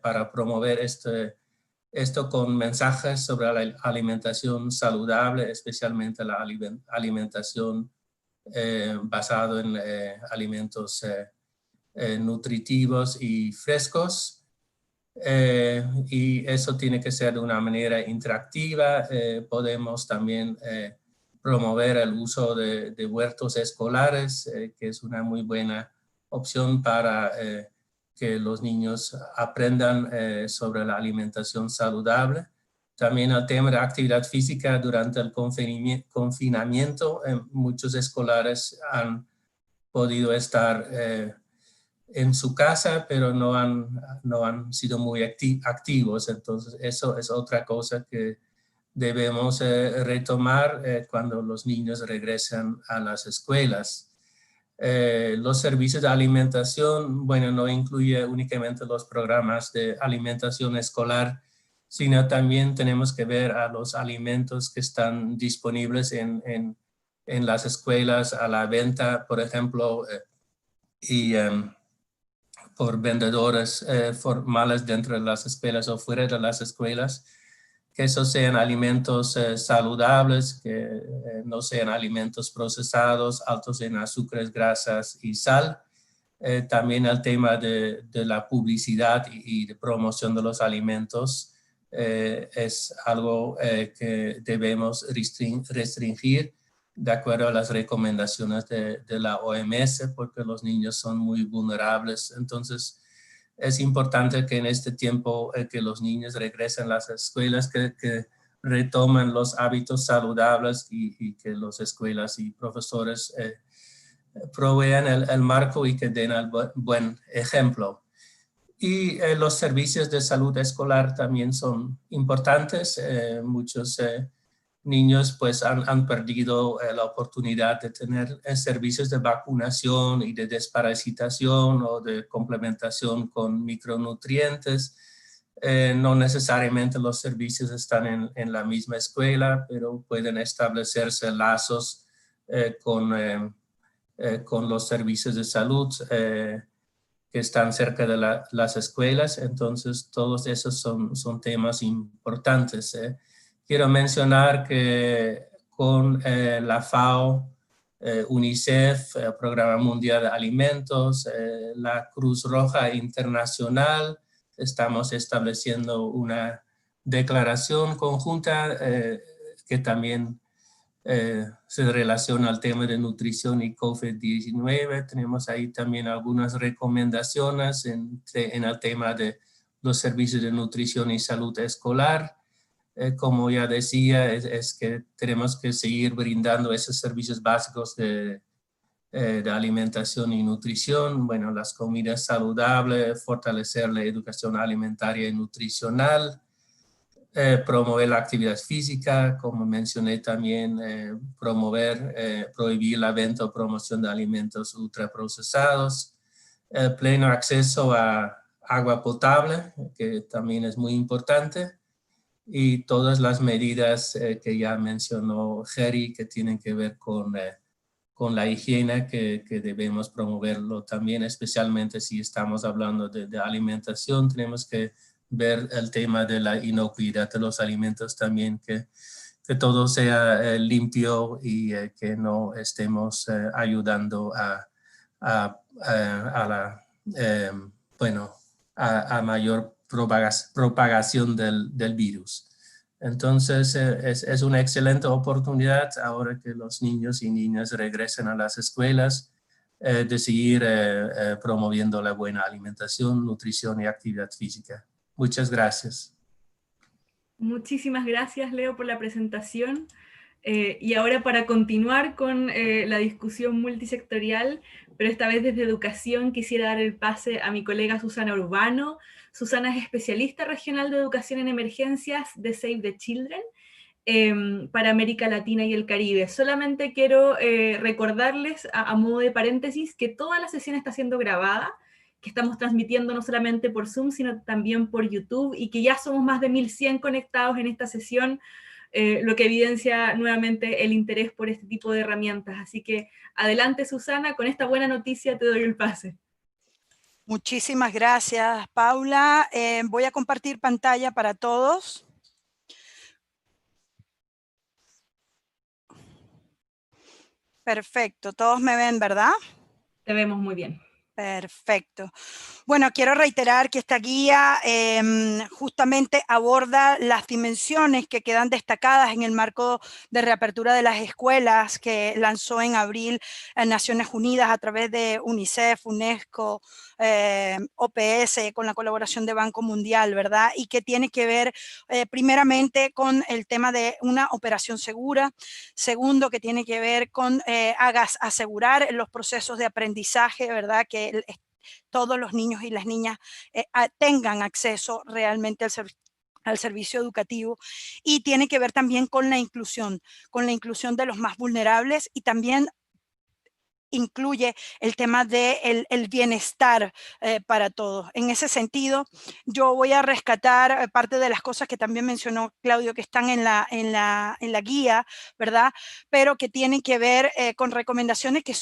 para promover esto con mensajes sobre la alimentación saludable, especialmente la alimentación basada en alimentos nutritivos y frescos. y eso tiene que ser de una manera interactiva. Podemos también promover el uso de huertos escolares, que es una muy buena opción para que los niños aprendan sobre la alimentación saludable. También el tema de actividad física durante el confinamiento. Muchos escolares han podido estar en su casa, pero no han sido muy activos. Entonces, eso es otra cosa que debemos retomar cuando los niños regresan a las escuelas. Los servicios de alimentación, bueno, no incluye únicamente los programas de alimentación escolar, sino también tenemos que ver a los alimentos que están disponibles en las escuelas a la venta, por ejemplo, y por vendedores formales dentro de las escuelas o fuera de las escuelas, que esos sean alimentos saludables, que no sean alimentos procesados, altos en azúcares, grasas y sal. También el tema de la publicidad y de promoción de los alimentos es algo que debemos restringir de acuerdo a las recomendaciones de la OMS, porque los niños son muy vulnerables. Entonces, es importante que en este tiempo que los niños regresen a las escuelas, que retomen los hábitos saludables y que las escuelas y profesores provean el marco y que den el buen ejemplo. Y los servicios de salud escolar también son importantes. Muchos niños pues han perdido la oportunidad de tener servicios de vacunación y de desparasitación o de complementación con micronutrientes. No necesariamente los servicios están en la misma escuela, pero pueden establecerse lazos con los servicios de salud que están cerca de las escuelas. Entonces, todos esos son temas importantes. Quiero mencionar que con la FAO, UNICEF, el Programa Mundial de Alimentos, la Cruz Roja Internacional, estamos estableciendo una declaración conjunta que también se relaciona al tema de nutrición y COVID-19. Tenemos ahí también algunas recomendaciones en el tema de los servicios de nutrición y salud escolar. Como ya decía, es que tenemos que seguir brindando esos servicios básicos de alimentación y nutrición, bueno, las comidas saludables, fortalecer la educación alimentaria y nutricional, promover la actividad física, como mencioné también, prohibir la venta o promoción de alimentos ultraprocesados, pleno acceso a agua potable, que también es muy importante, y todas las medidas que ya mencionó Jerry, que tienen que ver con la higiene, que debemos promoverlo también, especialmente si estamos hablando de alimentación. Tenemos que ver el tema de la inocuidad de los alimentos también, que todo sea limpio y que no estemos ayudando a mayor propagación del virus. Entonces, es una excelente oportunidad ahora que los niños y niñas regresen a las escuelas de seguir promoviendo la buena alimentación, nutrición y actividad física. Muchas gracias. Muchísimas gracias, Leo, por la presentación. Y ahora para continuar con la discusión multisectorial, pero esta vez desde educación, quisiera dar el pase a mi colega Susana Urbano. Susana es especialista regional de educación en emergencias de Save the Children para América Latina y el Caribe. Solamente quiero recordarles a modo de paréntesis que toda la sesión está siendo grabada, que estamos transmitiendo no solamente por Zoom, sino también por YouTube, y que ya somos más de 1100 conectados en esta sesión, lo que evidencia nuevamente el interés por este tipo de herramientas. Así que adelante, Susana, con esta buena noticia te doy el pase. Muchísimas gracias, Paula. Voy a compartir pantalla para todos. Perfecto, todos me ven, ¿verdad? Te vemos muy bien. Perfecto. Bueno, quiero reiterar que esta guía justamente aborda las dimensiones que quedan destacadas en el marco de reapertura de las escuelas que lanzó en abril Naciones Unidas a través de UNICEF, UNESCO, OPS, con la colaboración de Banco Mundial, ¿verdad? Y que tiene que ver primeramente con el tema de una operación segura. Segundo, que tiene que ver con asegurar los procesos de aprendizaje, ¿verdad? Que todos los niños y las niñas tengan acceso realmente al servicio educativo, y tiene que ver también con la inclusión de los más vulnerables, y también incluye el tema del el bienestar para todos. En ese sentido, yo voy a rescatar parte de las cosas que también mencionó Claudio, que están en la guía, ¿verdad? Pero que tienen que ver con recomendaciones que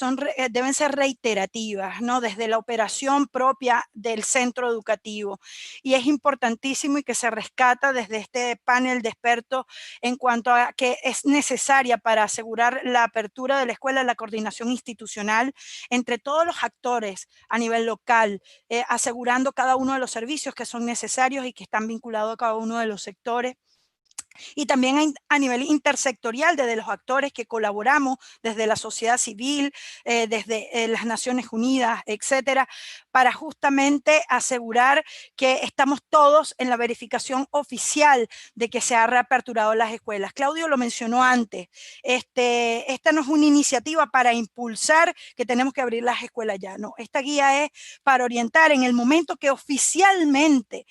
deben ser reiterativas, ¿no? Desde la operación propia del centro educativo. Y es importantísimo y que se rescata desde este panel de expertos en cuanto a que es necesaria para asegurar la apertura de la escuela, la coordinación institucional entre todos los actores a nivel local, asegurando cada uno de los servicios que son necesarios y que están vinculados a cada uno de los sectores. Y también a nivel intersectorial, desde los actores que colaboramos, desde la sociedad civil, desde las Naciones Unidas, etcétera, para justamente asegurar que estamos todos en la verificación oficial de que se ha reaperturado las escuelas. Claudio lo mencionó antes, esta no es una iniciativa para impulsar que tenemos que abrir las escuelas ya, no, esta guía es para orientar en el momento que oficialmente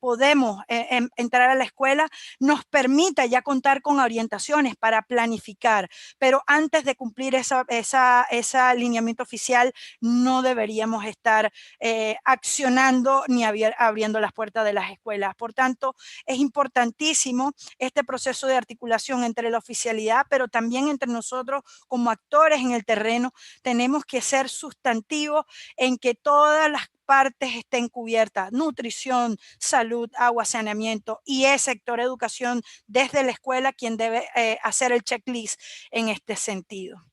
podemos entrar a la escuela, nos permita ya contar con orientaciones para planificar, pero antes de cumplir ese alineamiento oficial no deberíamos estar accionando ni abriendo las puertas de las escuelas. Por tanto, es importantísimo este proceso de articulación entre la oficialidad, pero también entre nosotros como actores en el terreno. Tenemos que ser sustantivos en que todas las partes estén cubiertas: nutrición, salud, agua, saneamiento, y el sector educación desde la escuela quien debe hacer el checklist en este sentido.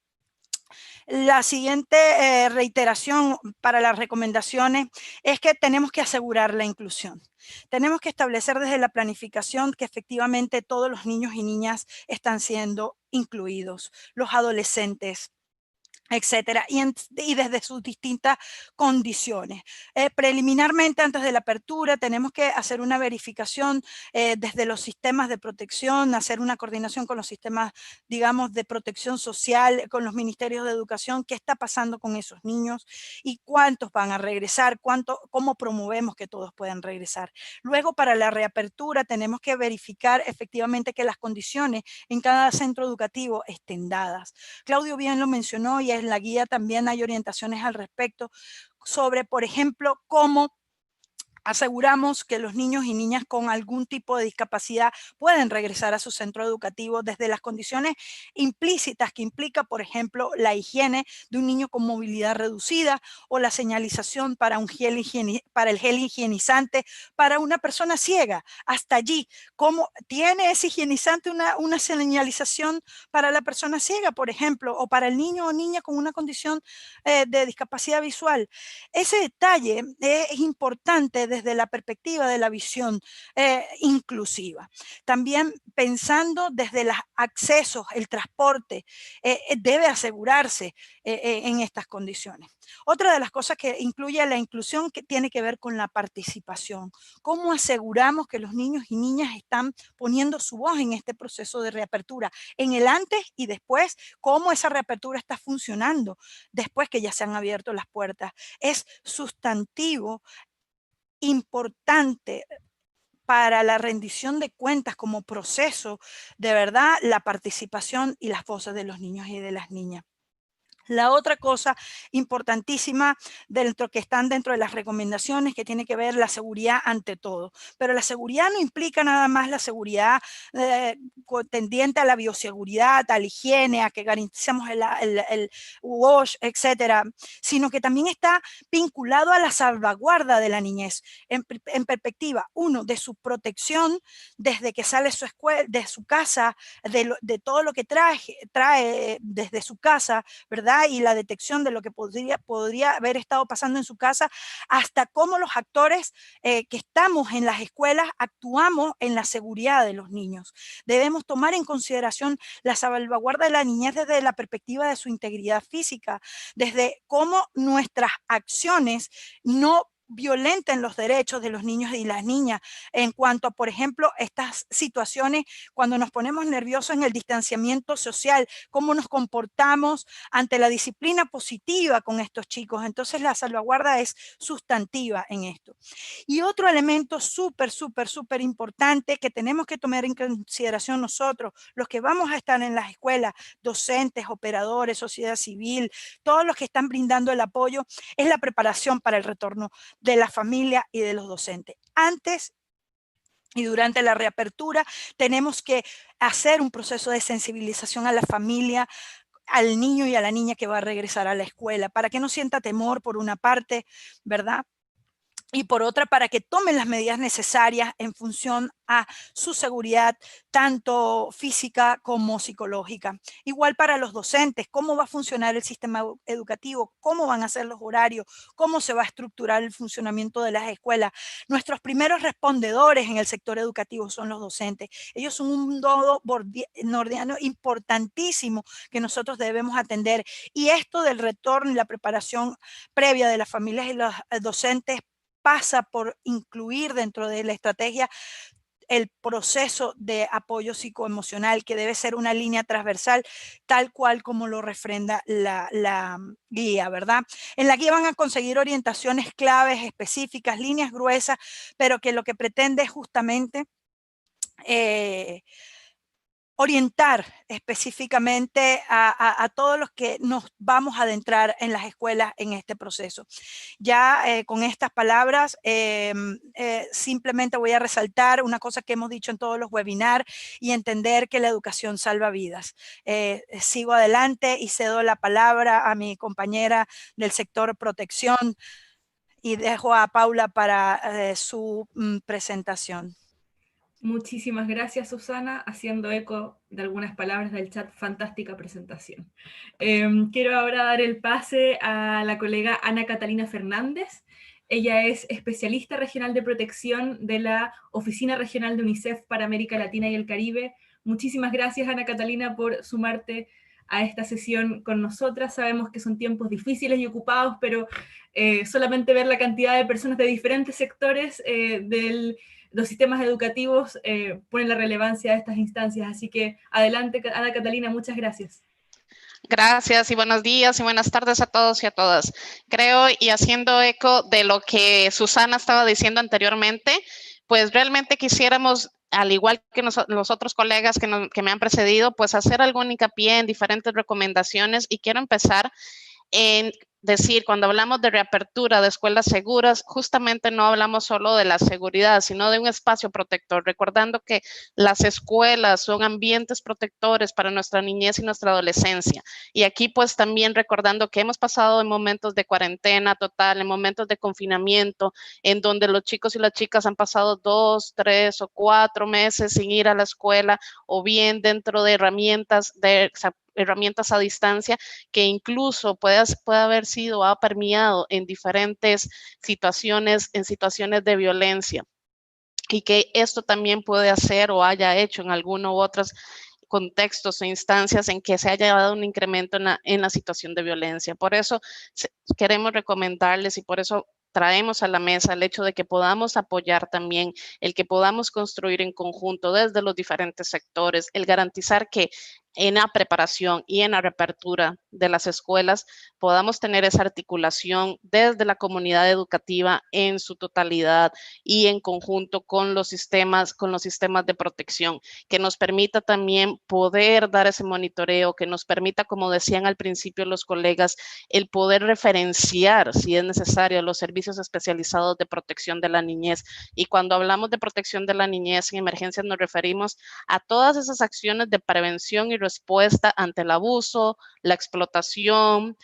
La siguiente reiteración para las recomendaciones es que tenemos que asegurar la inclusión. Tenemos que establecer desde la planificación que efectivamente todos los niños y niñas están siendo incluidos, los adolescentes, etcétera, y desde sus distintas condiciones. Preliminarmente, antes de la apertura, tenemos que hacer una verificación desde los sistemas de protección, hacer una coordinación con los sistemas, digamos, de protección social, con los ministerios de educación, qué está pasando con esos niños y cuántos van a regresar, cómo promovemos que todos puedan regresar. Luego, para la reapertura, tenemos que verificar efectivamente que las condiciones en cada centro educativo estén dadas. Claudio bien lo mencionó, y en la guía también hay orientaciones al respecto sobre, por ejemplo, cómo aseguramos que los niños y niñas con algún tipo de discapacidad pueden regresar a su centro educativo desde las condiciones implícitas que implica, por ejemplo, la higiene de un niño con movilidad reducida, o la señalización para el gel higienizante para una persona ciega. Hasta allí, ¿cómo tiene ese higienizante una señalización para la persona ciega, por ejemplo, o para el niño o niña con una condición de discapacidad visual? Ese detalle es importante desde la perspectiva de la visión inclusiva. También pensando desde los accesos, el transporte debe asegurarse en estas condiciones. Otra de las cosas que incluye la inclusión que tiene que ver con la participación. ¿Cómo aseguramos que los niños y niñas están poniendo su voz en este proceso de reapertura? En el antes y después, cómo esa reapertura está funcionando después que ya se han abierto las puertas. Es sustantivo, importante para la rendición de cuentas como proceso, de verdad, la participación y las voces de los niños y de las niñas. La otra cosa importantísima que están dentro de las recomendaciones, que tiene que ver la seguridad ante todo. Pero la seguridad no implica nada más la seguridad tendiente a la bioseguridad, a la higiene, a que garanticemos el wash, etcétera, sino que también está vinculado a la salvaguarda de la niñez en perspectiva, uno, de su protección desde que sale su escuela, de su casa, de todo lo que trae desde su casa, ¿verdad? ¿verdad? Y la detección de lo que podría haber estado pasando en su casa, hasta cómo los actores que estamos en las escuelas actuamos en la seguridad de los niños. Debemos tomar en consideración la salvaguarda de la niñez desde la perspectiva de su integridad física, desde cómo nuestras acciones no violenten los derechos de los niños y las niñas en cuanto a, por ejemplo, estas situaciones cuando nos ponemos nerviosos en el distanciamiento social, cómo nos comportamos ante la disciplina positiva con estos chicos. Entonces la salvaguarda es sustantiva en esto. Y otro elemento súper importante que tenemos que tomar en consideración nosotros, los que vamos a estar en las escuelas, docentes, operadores, sociedad civil, todos los que están brindando el apoyo, es la preparación para el retorno de la familia y de los docentes. Antes y durante la reapertura tenemos que hacer un proceso de sensibilización a la familia, al niño y a la niña que va a regresar a la escuela, para que no sienta temor por una parte, ¿verdad? Y por otra, para que tomen las medidas necesarias en función a su seguridad, tanto física como psicológica. Igual para los docentes, cómo va a funcionar el sistema educativo, cómo van a ser los horarios, cómo se va a estructurar el funcionamiento de las escuelas. Nuestros primeros respondedores en el sector educativo son los docentes. Ellos son un nodo nordiano importantísimo que nosotros debemos atender. Y esto del retorno y la preparación previa de las familias y los docentes pasa por incluir dentro de la estrategia el proceso de apoyo psicoemocional, que debe ser una línea transversal, tal cual como lo refrenda la guía, ¿verdad? En la guía van a conseguir orientaciones claves, específicas, líneas gruesas, pero que lo que pretende es justamente orientar específicamente a todos los que nos vamos a adentrar en las escuelas en este proceso. Ya con estas palabras, simplemente voy a resaltar una cosa que hemos dicho en todos los webinars y entender que la educación salva vidas. Sigo adelante y cedo la palabra a mi compañera del sector protección y dejo a Paula para su presentación. Muchísimas gracias, Susana, haciendo eco de algunas palabras del chat. Fantástica presentación. Quiero ahora dar el pase a la colega Ana Catalina Fernández. Ella es especialista regional de protección de la Oficina Regional de UNICEF para América Latina y el Caribe. Muchísimas gracias, Ana Catalina, por sumarte a esta sesión con nosotras. Sabemos que son tiempos difíciles y ocupados, pero solamente ver la cantidad de personas de diferentes sectores los sistemas educativos ponen la relevancia de estas instancias. Así que adelante, Ana Catalina, muchas gracias. Gracias y buenos días y buenas tardes a todos y a todas. Creo, y haciendo eco de lo que Susana estaba diciendo anteriormente, pues realmente quisiéramos, al igual que los otros colegas que me han precedido, pues hacer algún hincapié en diferentes recomendaciones, y quiero empezar en decir, cuando hablamos de reapertura de escuelas seguras, justamente no hablamos solo de la seguridad, sino de un espacio protector, recordando que las escuelas son ambientes protectores para nuestra niñez y nuestra adolescencia. Y aquí pues también recordando que hemos pasado en momentos de cuarentena total, en momentos de confinamiento, en donde los chicos y las chicas han pasado 2, 3 o 4 meses sin ir a la escuela, o bien dentro de herramientas a distancia, que incluso puede haber sido, ha permeado en diferentes situaciones, en situaciones de violencia, y que esto también puede hacer o haya hecho en alguno u otros contextos o instancias en que se haya dado un incremento en la situación de violencia. Por eso queremos recomendarles, y por eso traemos a la mesa el hecho de que podamos apoyar también, el que podamos construir en conjunto desde los diferentes sectores, el garantizar que en la preparación y en la reapertura de las escuelas podamos tener esa articulación desde la comunidad educativa en su totalidad y en conjunto con los sistemas de protección, que nos permita también poder dar ese monitoreo, que nos permita, como decían al principio los colegas, el poder referenciar, si es necesario, los servicios especializados de protección de la niñez. Y cuando hablamos de protección de la niñez en emergencias, nos referimos a todas esas acciones de prevención y respuesta ante el abuso, la explotación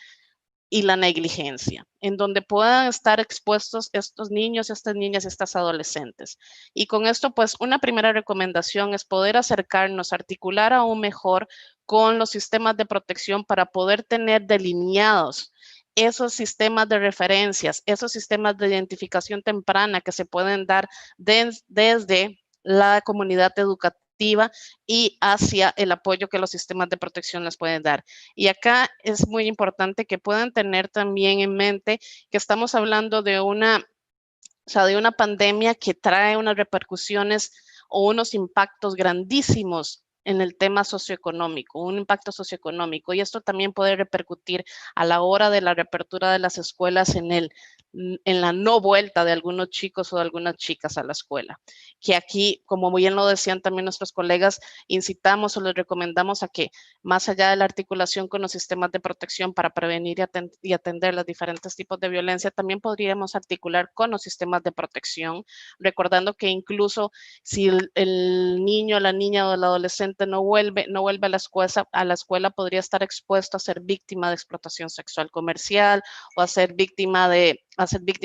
y la negligencia, en donde puedan estar expuestos estos niños, estas niñas, estas adolescentes. Y con esto, pues, una primera recomendación es poder acercarnos, articular aún mejor con los sistemas de protección para poder tener delineados esos sistemas de referencias, esos sistemas de identificación temprana que se pueden dar desde la comunidad educativa y hacia el apoyo que los sistemas de protección les pueden dar. Y acá es muy importante que puedan tener también en mente que estamos hablando de una pandemia que trae unas repercusiones o unos impactos grandísimos en el tema socioeconómico, un impacto socioeconómico, y esto también puede repercutir a la hora de la reapertura de las escuelas en la no vuelta de algunos chicos o de algunas chicas a la escuela. Que aquí, como bien lo decían también nuestros colegas, incitamos o les recomendamos a que, más allá de la articulación con los sistemas de protección para prevenir y atender los diferentes tipos de violencia, también podríamos articular con los sistemas de protección, recordando que incluso si el niño, la niña o el adolescente no vuelve a la escuela, podría estar expuesto a ser víctima de explotación sexual comercial o a ser víctima de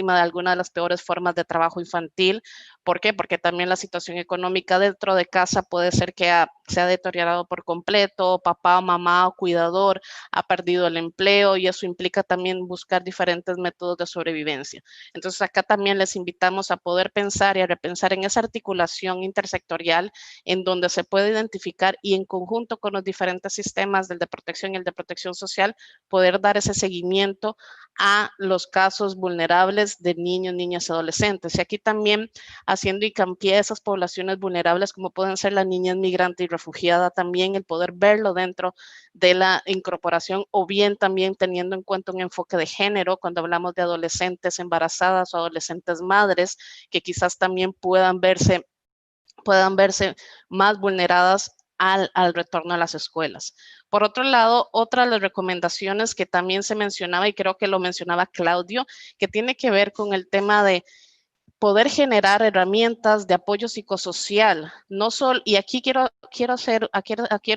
alguna de las peores formas de trabajo infantil. ¿Por qué? Porque también la situación económica dentro de casa puede ser que se ha deteriorado por completo, papá o mamá o cuidador ha perdido el empleo, y eso implica también buscar diferentes métodos de sobrevivencia. Entonces acá también les invitamos a poder pensar y a repensar en esa articulación intersectorial en donde se puede identificar y en conjunto con los diferentes sistemas del de protección y el de protección social, poder dar ese seguimiento a los casos vulnerables de niños, niñas y adolescentes. Y aquí también haciendo hincapié a esas poblaciones vulnerables como pueden ser la niñez migrante y refugiada, también el poder verlo dentro de la incorporación, o bien también teniendo en cuenta un enfoque de género cuando hablamos de adolescentes embarazadas o adolescentes madres que quizás también puedan verse más vulneradas al retorno a las escuelas. Por otro lado, otra de las recomendaciones que también se mencionaba, y creo que lo mencionaba Claudio, que tiene que ver con el tema de poder generar herramientas de apoyo psicosocial, no solo, y aquí quiero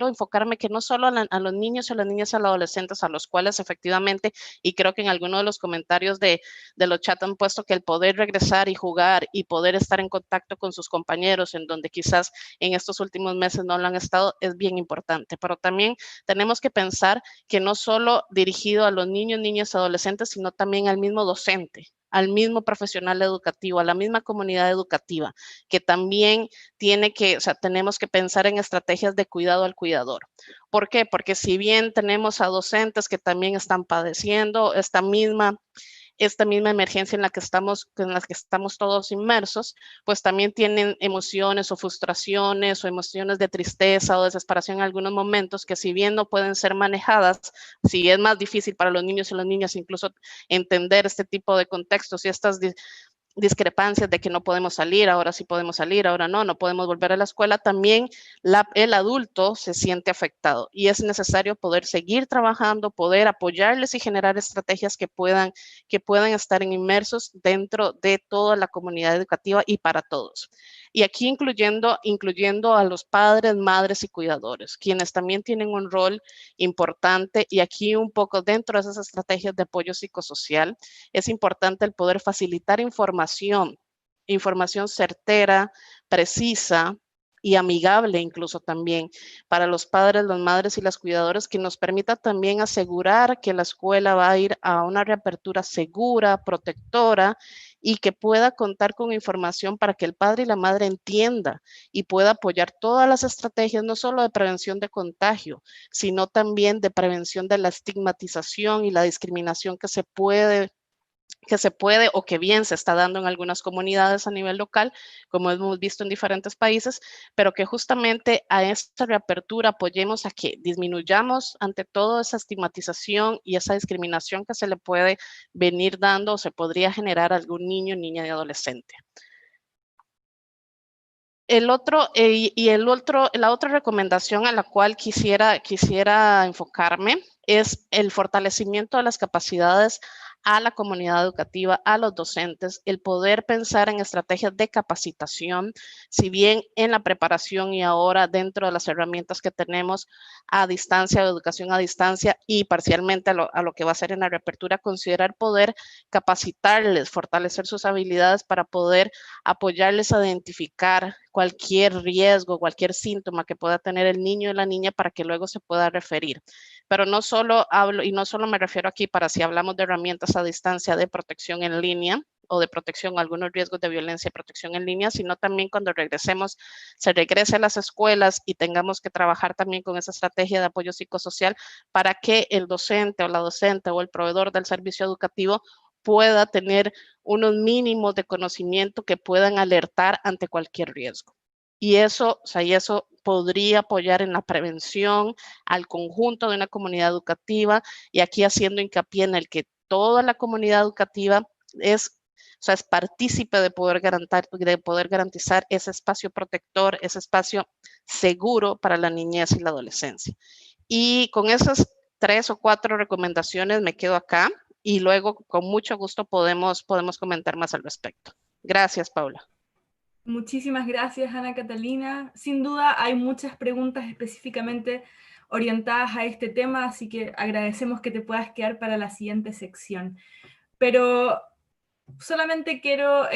enfocarme que no solo a los niños y a las niñas y a los adolescentes a los cuales efectivamente, y creo que en alguno de los comentarios de los chats han puesto que el poder regresar y jugar y poder estar en contacto con sus compañeros en donde quizás en estos últimos meses no lo han estado, es bien importante, pero también tenemos que pensar que no solo dirigido a los niños, niñas y adolescentes, sino también al mismo docente, al mismo profesional educativo, a la misma comunidad educativa, que también tenemos que pensar en estrategias de cuidado al cuidador. ¿Por qué? Porque si bien tenemos a docentes que también están padeciendo esta misma emergencia en la que estamos todos inmersos, pues también tienen emociones o frustraciones o emociones de tristeza o desesperación en algunos momentos que, si bien no pueden ser manejadas, si es más difícil para los niños y las niñas incluso entender este tipo de contextos y estas discrepancias de que no podemos salir, ahora sí podemos salir, ahora no podemos volver a la escuela, también el adulto se siente afectado y es necesario poder seguir trabajando, poder apoyarles y generar estrategias que puedan estar inmersos dentro de toda la comunidad educativa y para todos. Y aquí incluyendo a los padres, madres y cuidadores, quienes también tienen un rol importante, y aquí un poco dentro de esas estrategias de apoyo psicosocial, es importante el poder facilitar información certera, precisa y amigable incluso también para los padres, las madres y las cuidadoras, que nos permita también asegurar que la escuela va a ir a una reapertura segura, protectora, y que pueda contar con información para que el padre y la madre entienda y pueda apoyar todas las estrategias, no solo de prevención de contagio, sino también de prevención de la estigmatización y la discriminación que se puede o que bien se está dando en algunas comunidades a nivel local, como hemos visto en diferentes países, pero que justamente a esta reapertura apoyemos a que disminuyamos ante todo esa estigmatización y esa discriminación que se le puede venir dando o se podría generar a algún niño, niña y adolescente. La otra recomendación a la cual quisiera enfocarme es el fortalecimiento de las capacidades a la comunidad educativa, a los docentes, el poder pensar en estrategias de capacitación, si bien en la preparación y ahora dentro de las herramientas que tenemos a distancia, de educación a distancia y parcialmente a lo que va a ser en la reapertura, considerar poder capacitarles, fortalecer sus habilidades para poder apoyarles a identificar cualquier riesgo, cualquier síntoma que pueda tener el niño o la niña para que luego se pueda referir. Pero no solo hablo, y no solo me refiero aquí para si hablamos de herramientas a distancia de protección en línea o de protección a algunos riesgos de violencia y protección en línea, sino también cuando regresemos, se regrese a las escuelas y tengamos que trabajar también con esa estrategia de apoyo psicosocial para que el docente o la docente o el proveedor del servicio educativo pueda tener unos mínimos de conocimiento que puedan alertar ante cualquier riesgo. Y eso, o sea, y eso podría apoyar en la prevención al conjunto de una comunidad educativa, y aquí haciendo hincapié en el que toda la comunidad educativa es partícipe de poder garantizar ese espacio protector, ese espacio seguro para la niñez y la adolescencia. Y con esas 3 o 4 recomendaciones me quedo acá y luego con mucho gusto podemos comentar más al respecto. Gracias, Paula. Muchísimas gracias, Ana Catalina. Sin duda hay muchas preguntas específicamente orientadas a este tema, así que agradecemos que te puedas quedar para la siguiente sección. Pero solamente quiero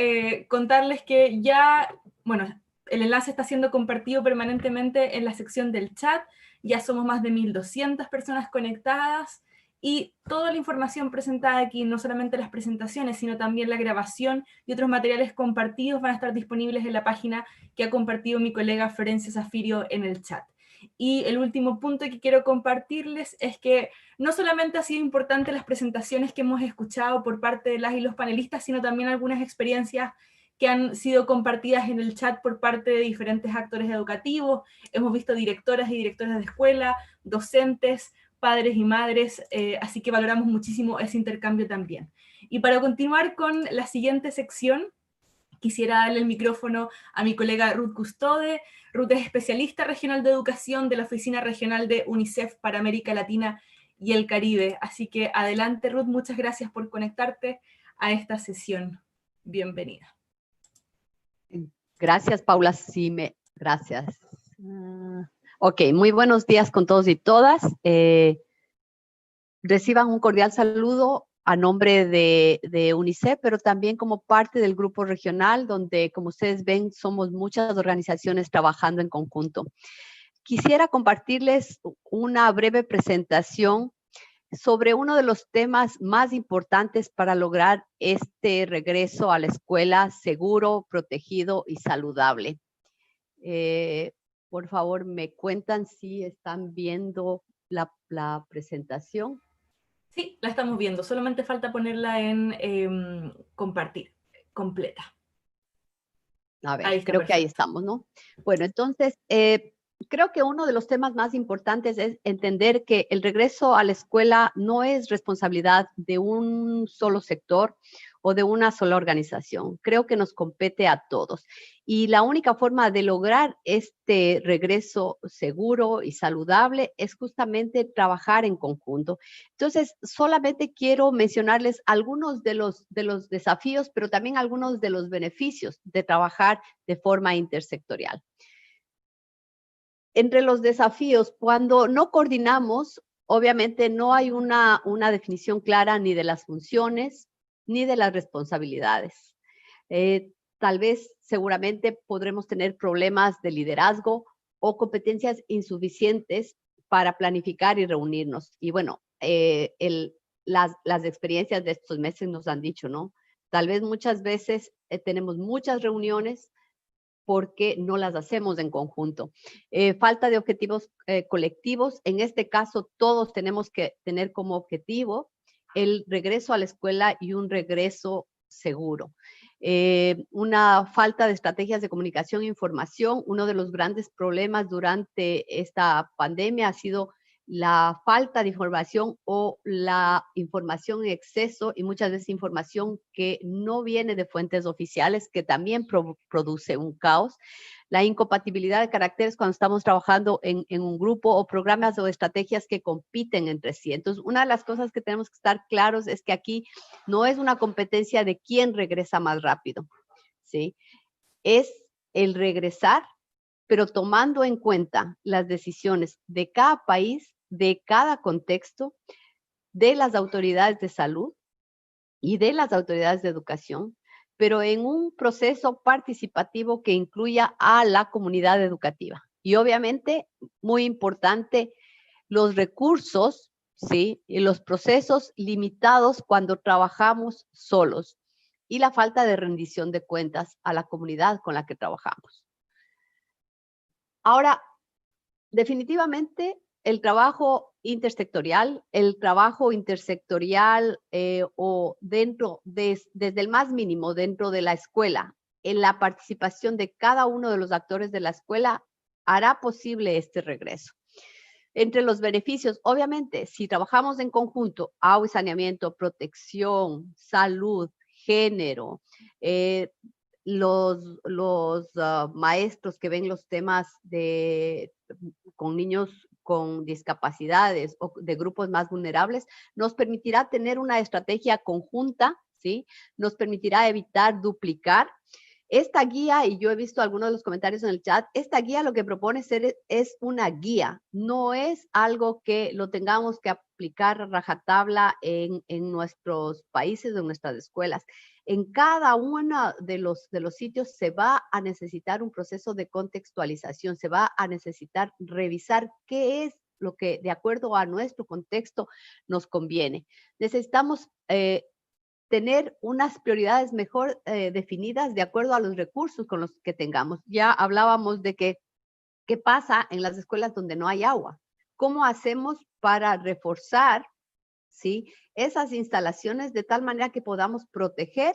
contarles que ya, bueno, el enlace está siendo compartido permanentemente en la sección del chat, ya somos más de 1.200 personas conectadas, y toda la información presentada aquí, no solamente las presentaciones, sino también la grabación y otros materiales compartidos van a estar disponibles en la página que ha compartido mi colega Florencia Zafirio en el chat. Y el último punto que quiero compartirles es que no solamente ha sido importante las presentaciones que hemos escuchado por parte de las y los panelistas, sino también algunas experiencias que han sido compartidas en el chat por parte de diferentes actores educativos. Hemos visto directoras y directores de escuela, docentes, padres y madres, así que valoramos muchísimo ese intercambio también. Y para continuar con la siguiente sección, quisiera darle el micrófono a mi colega Ruth Custode. Ruth es especialista regional de educación de la Oficina Regional de UNICEF para América Latina y el Caribe. Así que adelante, Ruth, muchas gracias por conectarte a esta sesión. Bienvenida. Gracias, Paula. Gracias. Ok, muy buenos días con todos y todas. Reciban un cordial saludo a nombre de UNICEF, pero también como parte del grupo regional, donde, como ustedes ven, somos muchas organizaciones trabajando en conjunto. Quisiera compartirles una breve presentación sobre uno de los temas más importantes para lograr este regreso a la escuela seguro, protegido y saludable. Por favor, me cuentan si están viendo la presentación. Sí, la estamos viendo. Solamente falta ponerla en compartir, completa. A ver, creo que ahí estamos, ¿no? Bueno, entonces, creo que uno de los temas más importantes es entender que el regreso a la escuela no es responsabilidad de un solo sector o de una sola organización. Creo que nos compete a todos. Y la única forma de lograr este regreso seguro y saludable es justamente trabajar en conjunto. Entonces, solamente quiero mencionarles algunos de los desafíos, pero también algunos de los beneficios de trabajar de forma intersectorial. Entre los desafíos, cuando no coordinamos, obviamente no hay una definición clara ni de las funciones ni de las responsabilidades. Tal vez, seguramente, podremos tener problemas de liderazgo o competencias insuficientes para planificar y reunirnos. Y bueno, las experiencias de estos meses nos han dicho, ¿no? Tal vez muchas veces tenemos muchas reuniones porque no las hacemos en conjunto. Falta de objetivos colectivos. En este caso, todos tenemos que tener como objetivo el regreso a la escuela y un regreso seguro. Una falta de estrategias de comunicación e información. Uno de los grandes problemas durante esta pandemia ha sido la falta de información o la información en exceso y muchas veces información que no viene de fuentes oficiales, que también produce un caos. La incompatibilidad de caracteres cuando estamos trabajando en un grupo o programas o estrategias que compiten entre sí. Entonces, una de las cosas que tenemos que estar claros es que aquí no es una competencia de quién regresa más rápido, ¿sí? Es el regresar, pero tomando en cuenta las decisiones de cada país, de cada contexto, de las autoridades de salud y de las autoridades de educación, pero en un proceso participativo que incluya a la comunidad educativa. Y obviamente, muy importante, los recursos, ¿sí? Y los procesos limitados cuando trabajamos solos y la falta de rendición de cuentas a la comunidad con la que trabajamos. Ahora, definitivamente, el trabajo intersectorial o desde el más mínimo dentro de la escuela, en la participación de cada uno de los actores de la escuela, hará posible este regreso. Entre los beneficios, obviamente, si trabajamos en conjunto, agua y saneamiento, protección, salud, género, los maestros que ven los temas con niños con discapacidades o de grupos más vulnerables, nos permitirá tener una estrategia conjunta, ¿sí? Nos permitirá evitar duplicar. Esta guía, y yo he visto algunos de los comentarios en el chat, esta guía lo que propone es una guía, no es algo que lo tengamos que aplicar a rajatabla en nuestros países o en nuestras escuelas. En cada uno de los sitios se va a necesitar un proceso de contextualización, se va a necesitar revisar qué es lo que de acuerdo a nuestro contexto nos conviene. Necesitamos tener unas prioridades mejor definidas de acuerdo a los recursos con los que tengamos. Ya hablábamos de qué pasa en las escuelas donde no hay agua. ¿Cómo hacemos para reforzar, ¿sí?, esas instalaciones de tal manera que podamos proteger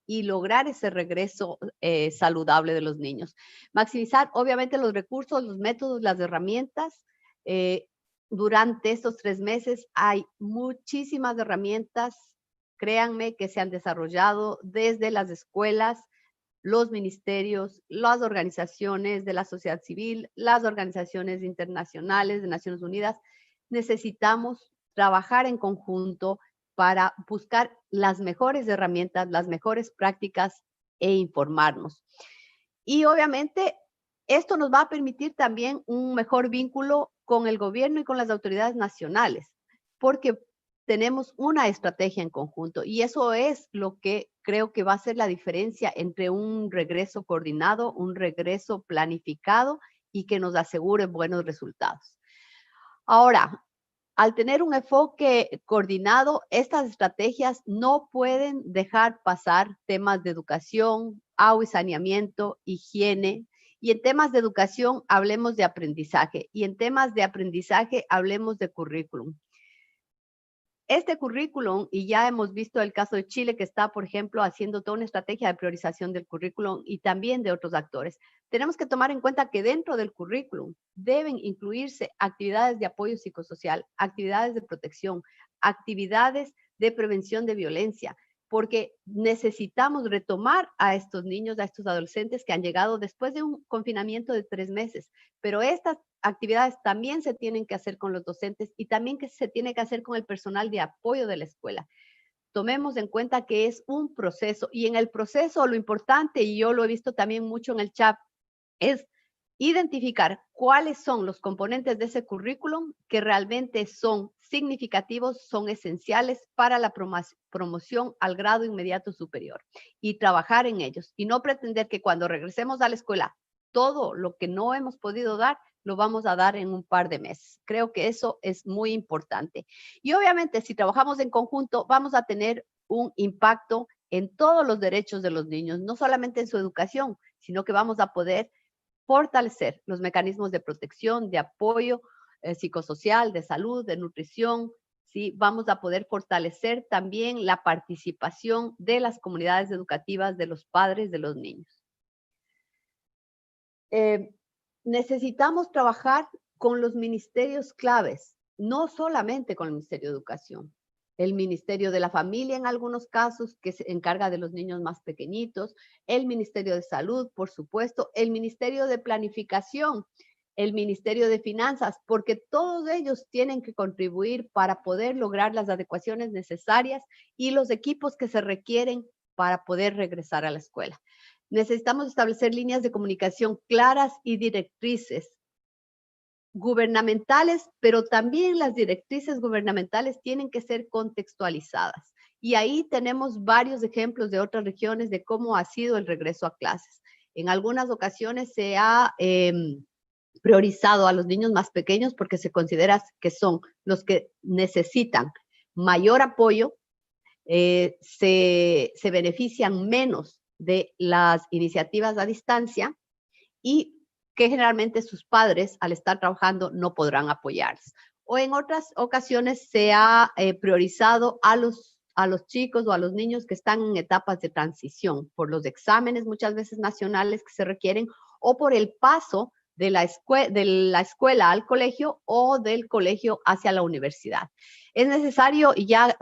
y lograr ese regreso saludable de los niños? Maximizar, obviamente, los recursos, los métodos, las herramientas. Durante estos 3 meses hay muchísimas herramientas, créanme, que se han desarrollado desde las escuelas, los ministerios, las organizaciones de la sociedad civil, las organizaciones internacionales de Naciones Unidas. Necesitamos trabajar en conjunto para buscar las mejores herramientas, las mejores prácticas e informarnos. Y obviamente esto nos va a permitir también un mejor vínculo con el gobierno y con las autoridades nacionales, porque tenemos una estrategia en conjunto y eso es lo que creo que va a ser la diferencia entre un regreso coordinado, un regreso planificado y que nos asegure buenos resultados. Ahora, al tener un enfoque coordinado, estas estrategias no pueden dejar pasar temas de educación, agua y saneamiento, higiene. Y en temas de educación hablemos de aprendizaje y en temas de aprendizaje hablemos de currículum. Este currículum, y ya hemos visto el caso de Chile que está, por ejemplo, haciendo toda una estrategia de priorización del currículum y también de otros actores. Tenemos que tomar en cuenta que dentro del currículum deben incluirse actividades de apoyo psicosocial, actividades de protección, actividades de prevención de violencia, porque necesitamos retomar a estos niños, a estos adolescentes que han llegado después de un confinamiento de 3 meses, pero estas actividades también se tienen que hacer con los docentes y también que se tiene que hacer con el personal de apoyo de la escuela. Tomemos en cuenta que es un proceso y en el proceso lo importante, y yo lo he visto también mucho en el chat, es identificar cuáles son los componentes de ese currículum que realmente son significativos, son esenciales para la promoción al grado inmediato superior y trabajar en ellos y no pretender que cuando regresemos a la escuela todo lo que no hemos podido dar lo vamos a dar en un par de meses. Creo que eso es muy importante. Y obviamente si trabajamos en conjunto vamos a tener un impacto en todos los derechos de los niños, no solamente en su educación, sino que vamos a poder fortalecer los mecanismos de protección, de apoyo psicosocial, de salud, de nutrición, ¿sí? Vamos a poder fortalecer también la participación de las comunidades educativas, de los padres de los niños. Necesitamos trabajar con los ministerios claves no solamente con el Ministerio de Educación, el Ministerio de la Familia en algunos casos, que se encarga de los niños más pequeñitos, el Ministerio de Salud, por supuesto, el Ministerio de Planificación, el Ministerio de Finanzas, porque todos ellos tienen que contribuir para poder lograr las adecuaciones necesarias y los equipos que se requieren para poder regresar a la escuela. Necesitamos establecer líneas de comunicación claras y directrices gubernamentales, pero también las directrices gubernamentales tienen que ser contextualizadas. Y ahí tenemos varios ejemplos de otras regiones de cómo ha sido el regreso a clases. En algunas ocasiones se ha priorizado a los niños más pequeños porque se considera que son los que necesitan mayor apoyo, se benefician menos de las iniciativas a distancia y que generalmente sus padres, al estar trabajando, no podrán apoyarlos. O en otras ocasiones se ha priorizado a los chicos o a los niños que están en etapas de transición por los exámenes muchas veces nacionales que se requieren o por el paso de la escuela al colegio o del colegio hacia la universidad. Es necesario, y ya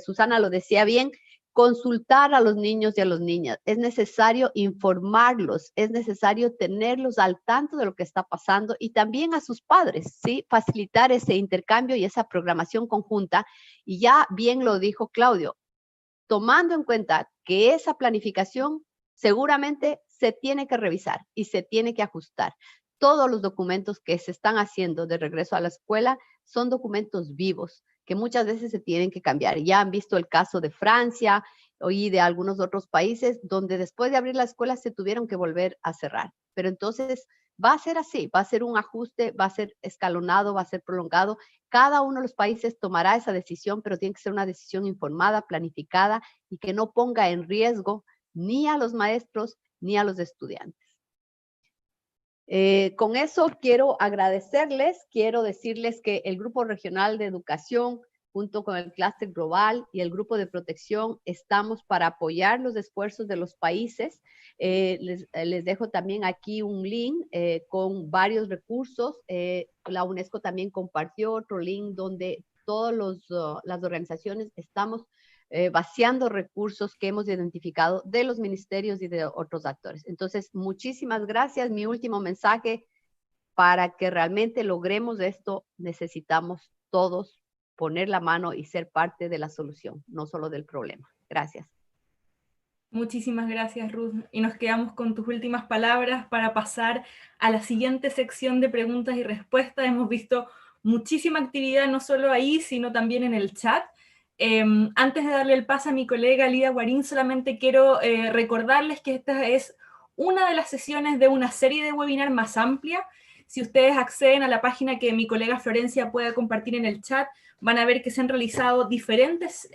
Susana lo decía bien, consultar a los niños y a las niñas. Es necesario informarlos, es necesario tenerlos al tanto de lo que está pasando y también a sus padres, ¿sí? Facilitar ese intercambio y esa programación conjunta. Y ya bien lo dijo Claudio, tomando en cuenta que esa planificación seguramente se tiene que revisar y se tiene que ajustar. Todos los documentos que se están haciendo de regreso a la escuela son documentos vivos que muchas veces se tienen que cambiar. Ya han visto el caso de Francia y de algunos otros países donde después de abrir la escuela se tuvieron que volver a cerrar. Pero entonces va a ser así, va a ser un ajuste, va a ser escalonado, va a ser prolongado. Cada uno de los países tomará esa decisión, pero tiene que ser una decisión informada, planificada y que no ponga en riesgo ni a los maestros ni a los estudiantes. Con eso quiero agradecerles, quiero decirles que el Grupo Regional de Educación, junto con el Clúster Global y el Grupo de Protección, estamos para apoyar los esfuerzos de los países. Les dejo también aquí un link con varios recursos. La UNESCO también compartió otro link donde todas las organizaciones estamos vaciando recursos que hemos identificado de los ministerios y de otros actores. Entonces, muchísimas gracias. Mi último mensaje, para que realmente logremos esto, necesitamos todos poner la mano y ser parte de la solución, no solo del problema. Gracias. Muchísimas gracias, Ruth. Y nos quedamos con tus últimas palabras para pasar a la siguiente sección de preguntas y respuestas. Hemos visto muchísima actividad, no solo ahí, sino también en el chat. Antes de darle el paso a mi colega Lida Guarín, solamente quiero recordarles que esta es una de las sesiones de una serie de webinar más amplia. Si ustedes acceden a la página que mi colega Florencia pueda compartir en el chat, van a ver que se han realizado diferentes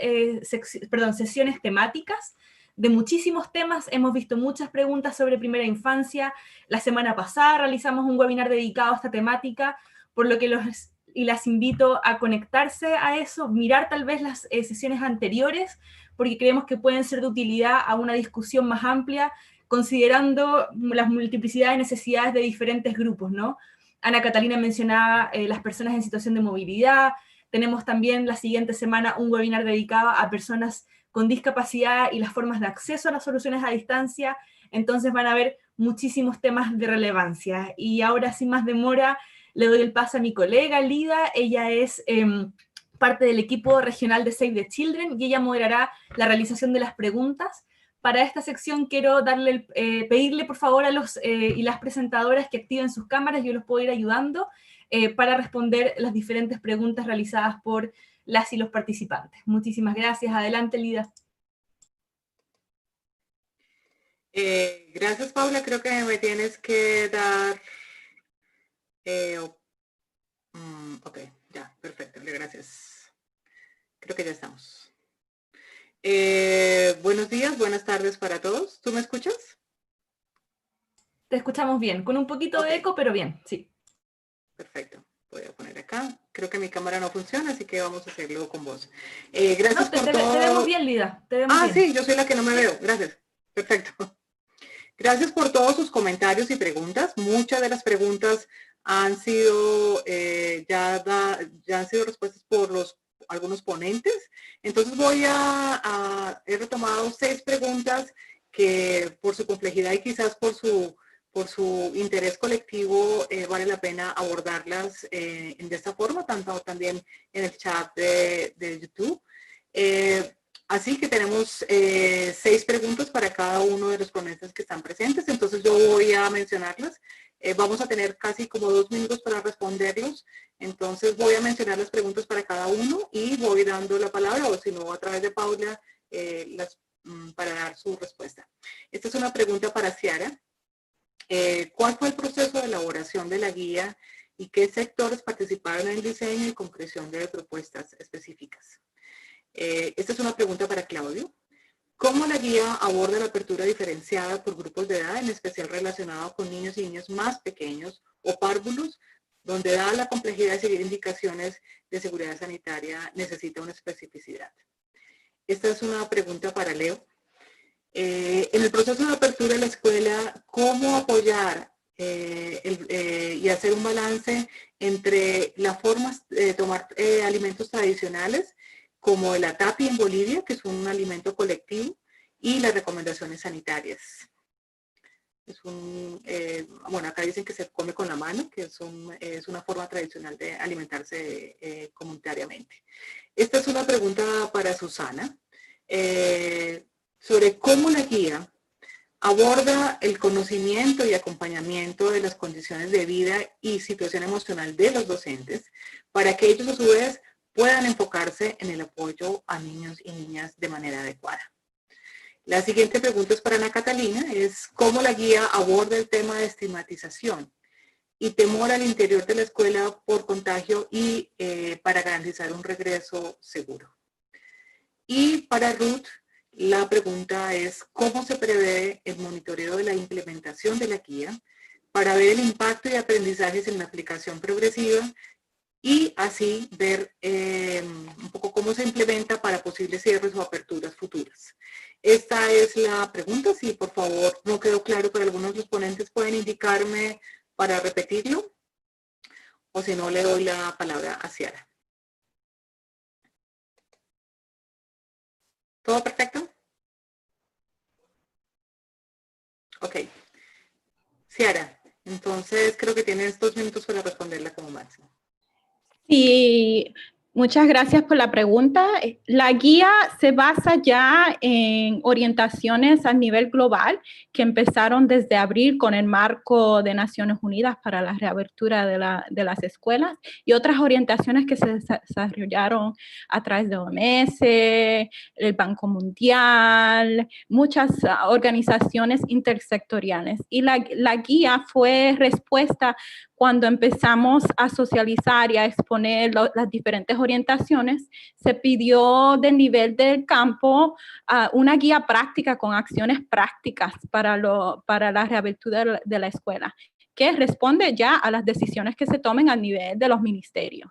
sesiones temáticas de muchísimos temas. Hemos visto muchas preguntas sobre primera infancia. La semana pasada realizamos un webinar dedicado a esta temática, por lo que las invito a conectarse a eso, mirar tal vez las sesiones anteriores, porque creemos que pueden ser de utilidad a una discusión más amplia, considerando las multiplicidad de necesidades de diferentes grupos, ¿no? Ana Catalina mencionaba las personas en situación de movilidad. Tenemos también la siguiente semana un webinar dedicado a personas con discapacidad y las formas de acceso a las soluciones a distancia. Entonces van a haber muchísimos temas de relevancia. Y ahora, sin más demora, le doy el paso a mi colega Lida. Ella es parte del equipo regional de Save the Children y ella moderará la realización de las preguntas. Para esta sección quiero pedirle por favor a los y las presentadoras que activen sus cámaras. Yo los puedo ir ayudando para responder las diferentes preguntas realizadas por las y los participantes. Muchísimas gracias. Adelante, Lida. Gracias, Paula. Creo que me tienes que dar... ok, ya, perfecto, gracias. Creo que ya estamos. Buenos días, buenas tardes para todos. ¿Tú me escuchas? Te escuchamos bien, con un poquito de eco, pero bien, sí. Perfecto. Voy a poner acá. Creo que mi cámara no funciona, así que vamos a hacerlo con voz. Gracias por todo. Te vemos bien, Lida. Te vemos bien. Sí, yo soy la que no me veo. Gracias. Perfecto. Gracias por todos sus comentarios y preguntas. Muchas de las preguntas han sido, ya han sido respuestas por algunos ponentes. Entonces he retomado 6 preguntas que por su complejidad y quizás por su interés colectivo vale la pena abordarlas de esta forma, tanto también en el chat de YouTube. Así que tenemos 6 preguntas para cada uno de los ponentes que están presentes, entonces yo voy a mencionarlas. Vamos a tener casi como 2 minutos para responderlos, entonces voy a mencionar las preguntas para cada uno y voy dando la palabra, o si no, a través de Paula, para dar su respuesta. Esta es una pregunta para Ciara. ¿Cuál fue el proceso de elaboración de la guía y qué sectores participaron en el diseño y concreción de propuestas específicas? Esta es una pregunta para Claudio. ¿Cómo la guía aborda la apertura diferenciada por grupos de edad, en especial relacionado con niños y niñas más pequeños o párvulos, donde dada la complejidad de seguir indicaciones de seguridad sanitaria necesita una especificidad? Esta es una pregunta para Leo. En el proceso de apertura de la escuela, ¿cómo apoyar y hacer un balance entre las formas de tomar alimentos tradicionales, como el ATAPI en Bolivia, que es un alimento colectivo, y las recomendaciones sanitarias? Bueno, acá dicen que se come con la mano, que es una forma tradicional de alimentarse comunitariamente. Esta es una pregunta para Susana, sobre cómo la guía aborda el conocimiento y acompañamiento de las condiciones de vida y situación emocional de los docentes, para que ellos a su vez puedan enfocarse en el apoyo a niños y niñas de manera adecuada. La siguiente pregunta es para Ana Catalina, es cómo la guía aborda el tema de estigmatización y temor al interior de la escuela por contagio y para garantizar un regreso seguro. Y para Ruth, la pregunta es cómo se prevé el monitoreo de la implementación de la guía para ver el impacto y aprendizajes en la aplicación progresiva y así ver un poco cómo se implementa para posibles cierres o aperturas futuras. Esta es la pregunta. Si por favor no quedó claro para algunos de los ponentes, pueden indicarme para repetirlo, o si no, le doy la palabra a Ciara. ¿Todo perfecto? Ok. Ciara, entonces creo que tienes 2 minutos para responderla como máximo. Sí, muchas gracias por la pregunta. La guía se basa ya en orientaciones a nivel global que empezaron desde abril con el marco de Naciones Unidas para la reapertura de las escuelas y otras orientaciones que se desarrollaron a través de OMS, el Banco Mundial, muchas organizaciones intersectoriales. Y la guía fue respuesta cuando empezamos a socializar y a exponer las diferentes orientaciones. Se pidió del nivel del campo una guía práctica con acciones prácticas para la reapertura de la escuela, que responde ya a las decisiones que se tomen a nivel de los ministerios.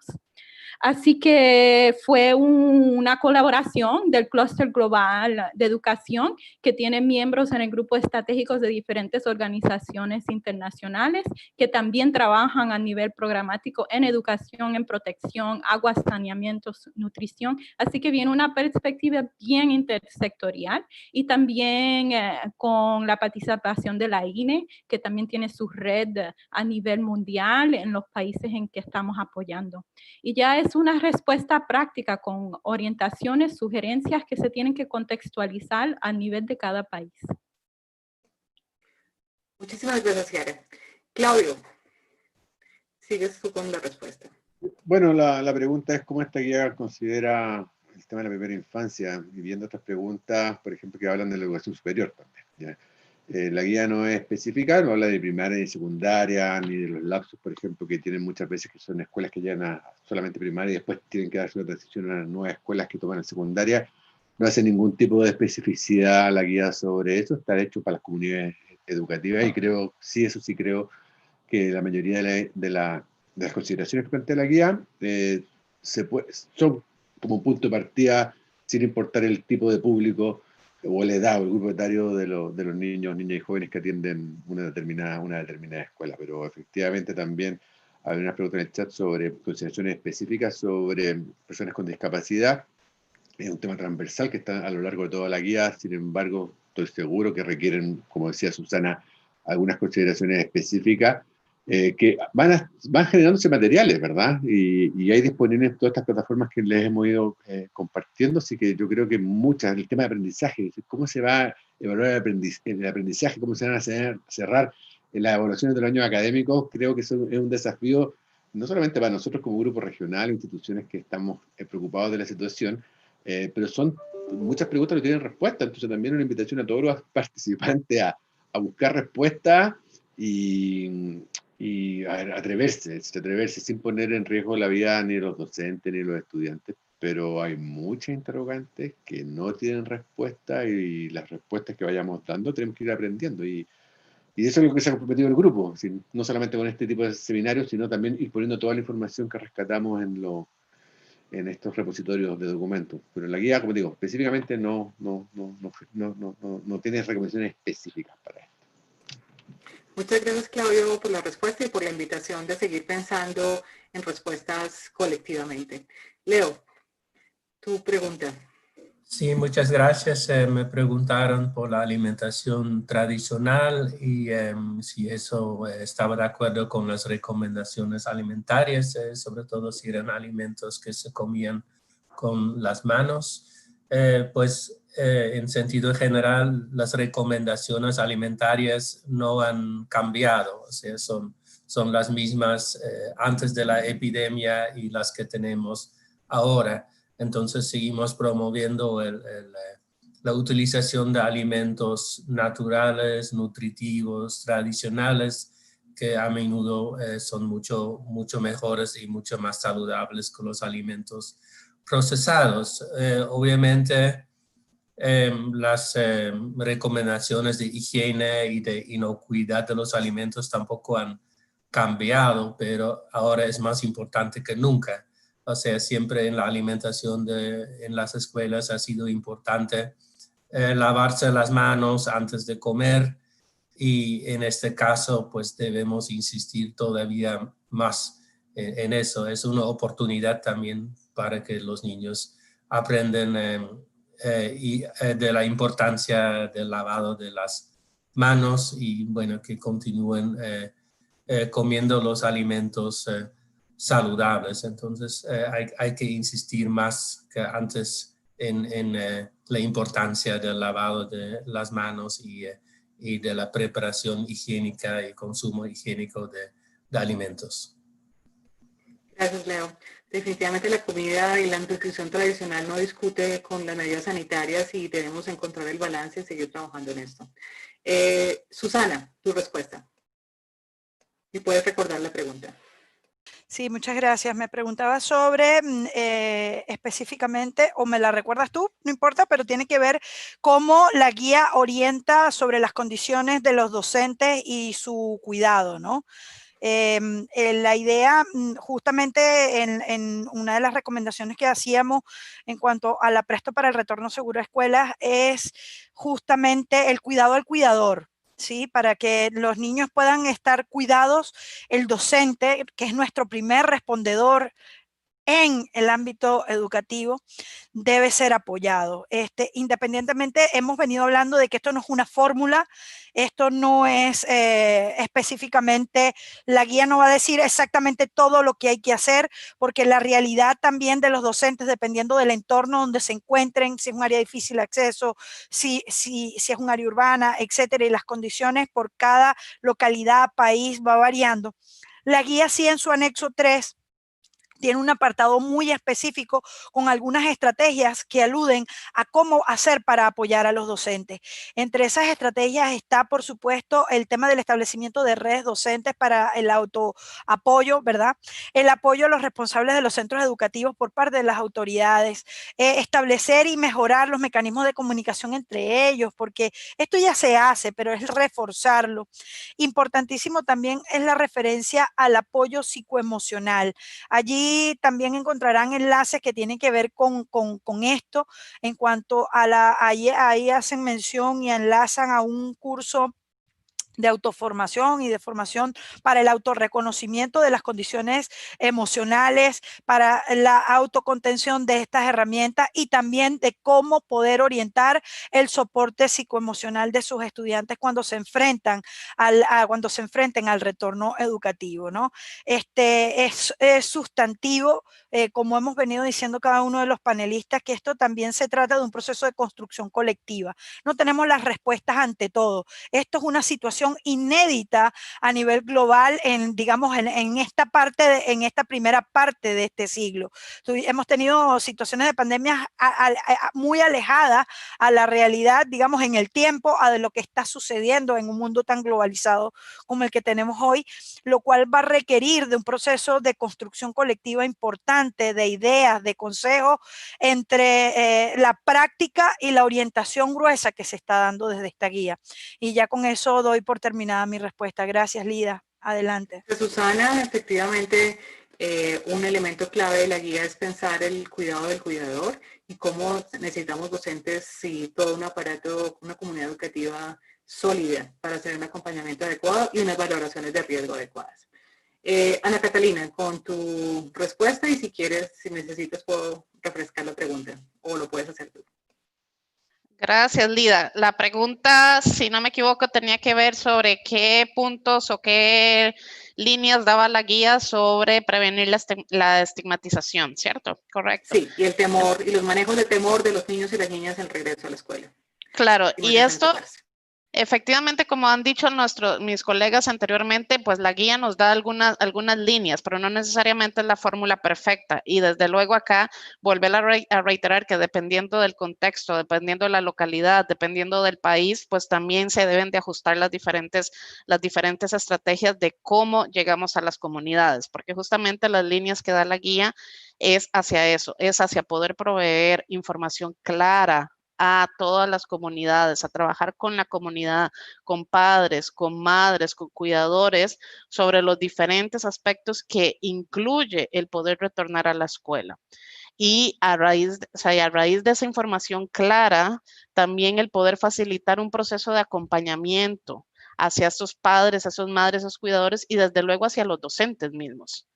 Así que fue una colaboración del Clúster Global de Educación que tiene miembros en el grupo estratégicos de diferentes organizaciones internacionales que también trabajan a nivel programático en educación, en protección, agua, saneamiento, nutrición. Así que viene una perspectiva bien intersectorial y también con la participación de la INE, que también tiene su red a nivel mundial en los países en que estamos apoyando. Y ya es una respuesta práctica con orientaciones, sugerencias que se tienen que contextualizar a nivel de cada país. Muchísimas gracias, Ciara. Claudio, sigues tú con la respuesta. Bueno, la pregunta es cómo esta guía considera el tema de la primera infancia, y viendo estas preguntas, por ejemplo, que hablan de la educación superior también, ¿ya? La guía no es específica, no habla de primaria ni secundaria, ni de los lapsos, por ejemplo, que tienen muchas veces que son escuelas que llegan a solamente primaria y después tienen que darse una transición a nuevas escuelas que toman la secundaria. No hace ningún tipo de especificidad la guía sobre eso, está hecho para las comunidades educativas y creo, sí, eso sí creo que la mayoría de las consideraciones que plantea la guía son como un punto de partida sin importar el tipo de público o la edad o el grupo etario de los niños, niñas y jóvenes que atienden una determinada escuela, pero efectivamente también Hay unas preguntas en el chat sobre consideraciones específicas sobre personas con discapacidad. Es un tema transversal que está a lo largo de toda la guía, sin embargo, estoy seguro que requieren, como decía Susana, algunas consideraciones específicas que van generándose materiales, ¿verdad? Y hay disponibles todas estas plataformas que les hemos ido compartiendo, así que yo creo que muchas, el tema de aprendizaje, cómo se va a evaluar el aprendizaje, cómo se van a cerrar las evaluaciones de los años académicos, creo que eso es un desafío no solamente para nosotros como grupo regional, instituciones que estamos preocupados de la situación, pero son muchas preguntas que tienen respuesta, entonces también una invitación a todos los participantes a buscar respuestas y a atreverse sin poner en riesgo la vida ni de los docentes ni de los estudiantes, pero hay muchas interrogantes que no tienen respuesta y las respuestas que vayamos dando tenemos que ir aprendiendo y eso es lo que se ha comprometido el grupo, no solamente con este tipo de seminarios, sino también ir poniendo toda la información que rescatamos en estos repositorios de documentos. Pero la guía, como digo, específicamente no tiene recomendaciones específicas para esto. Muchas gracias, Claudio, por la respuesta y por la invitación de seguir pensando en respuestas colectivamente. Leo, tu pregunta. Sí, muchas gracias. Me preguntaron por la alimentación tradicional y si eso estaba de acuerdo con las recomendaciones alimentarias, sobre todo si eran alimentos que se comían con las manos. En sentido general, las recomendaciones alimentarias no han cambiado, o sea, son las mismas antes de la epidemia y las que tenemos ahora. Entonces seguimos promoviendo la utilización de alimentos naturales, nutritivos, tradicionales, que a menudo son mucho mejores y mucho más saludables que los alimentos procesados. Obviamente, las recomendaciones de higiene y de inocuidad de los alimentos tampoco han cambiado, pero ahora es más importante que nunca. O sea, siempre en la alimentación en las escuelas ha sido importante lavarse las manos antes de comer y en este caso pues debemos insistir todavía más en eso. Es una oportunidad también para que los niños aprendan de la importancia del lavado de las manos y bueno, que continúen comiendo los alimentos saludables. Entonces hay que insistir más que antes en la importancia del lavado de las manos y de la preparación higiénica y consumo higiénico de alimentos. Gracias, Leo. Definitivamente la comida y la nutrición tradicional no discute con las medidas sanitarias y debemos encontrar el balance y seguir trabajando en esto. Susana, tu respuesta. Y puedes recordar la pregunta. Sí, muchas gracias. Me preguntaba sobre específicamente, o me la recuerdas tú, no importa, pero tiene que ver cómo la guía orienta sobre las condiciones de los docentes y su cuidado, ¿no? La idea, justamente en una de las recomendaciones que hacíamos en cuanto al apresto para el retorno seguro a escuelas, es justamente el cuidado al cuidador. ¿Sí? Para que los niños puedan estar cuidados, el docente, que es nuestro primer respondedor en el ámbito educativo, debe ser apoyado. Independientemente, hemos venido hablando de que esto no es una fórmula, esto no es específicamente, la guía no va a decir exactamente todo lo que hay que hacer, porque la realidad también de los docentes, dependiendo del entorno donde se encuentren, si es un área de difícil acceso, si es un área urbana, etcétera, y las condiciones por cada localidad, país, va variando. La guía sí en su anexo 3 tiene un apartado muy específico con algunas estrategias que aluden a cómo hacer para apoyar a los docentes. Entre esas estrategias está, por supuesto, el tema del establecimiento de redes docentes para el autoapoyo, ¿verdad? El apoyo a los responsables de los centros educativos por parte de las autoridades, establecer y mejorar los mecanismos de comunicación entre ellos, porque esto ya se hace, pero es reforzarlo. Importantísimo también es la referencia al apoyo psicoemocional. Allí también encontrarán enlaces que tienen que ver con esto en cuanto a ahí hacen mención y enlazan a un curso de autoformación y de formación para el autorreconocimiento de las condiciones emocionales, para la autocontención de estas herramientas y también de cómo poder orientar el soporte psicoemocional de sus estudiantes cuando se enfrentan cuando se enfrenten al retorno educativo, ¿no? Es sustantivo, como hemos venido diciendo cada uno de los panelistas, que esto también se trata de un proceso de construcción colectiva. No tenemos las respuestas ante todo. Esto es una situación inédita a nivel global digamos, en esta primera parte de este siglo. Hemos tenido situaciones de pandemias muy alejadas a la realidad, digamos, en el tiempo, de lo que está sucediendo en un mundo tan globalizado como el que tenemos hoy, lo cual va a requerir de un proceso de construcción colectiva importante, de ideas, de consejos, entre la práctica y la orientación gruesa que se está dando desde esta guía. Y ya con eso doy por terminada mi respuesta. Gracias, Lida. Adelante. Susana, efectivamente, un elemento clave de la guía es pensar el cuidado del cuidador y cómo necesitamos docentes y todo un aparato, una comunidad educativa sólida para hacer un acompañamiento adecuado y unas valoraciones de riesgo adecuadas. Ana Catalina, con tu respuesta, y si quieres, si necesitas, puedo refrescar la pregunta o lo puedes hacer tú. Gracias, Lida. La pregunta, si no me equivoco, tenía que ver sobre qué puntos o qué líneas daba la guía sobre prevenir la estigmatización, ¿cierto? Correcto. Sí, y el temor, y los manejos de temor de los niños y las niñas en regreso a la escuela. Claro, y esto, efectivamente, como han dicho mis colegas anteriormente, pues la guía nos da algunas líneas, pero no necesariamente es la fórmula perfecta. Y desde luego acá, volver a reiterar que dependiendo del contexto, dependiendo de la localidad, dependiendo del país, pues también se deben de ajustar las diferentes estrategias de cómo llegamos a las comunidades, porque justamente las líneas que da la guía es hacia eso, es hacia poder proveer información clara a todas las comunidades, a trabajar con la comunidad, con padres, con madres, con cuidadores, sobre los diferentes aspectos que incluye el poder retornar a la escuela. Y a raíz de esa información clara, también el poder facilitar un proceso de acompañamiento hacia esos padres, a esos madres, a esos cuidadores y desde luego hacia los docentes mismos.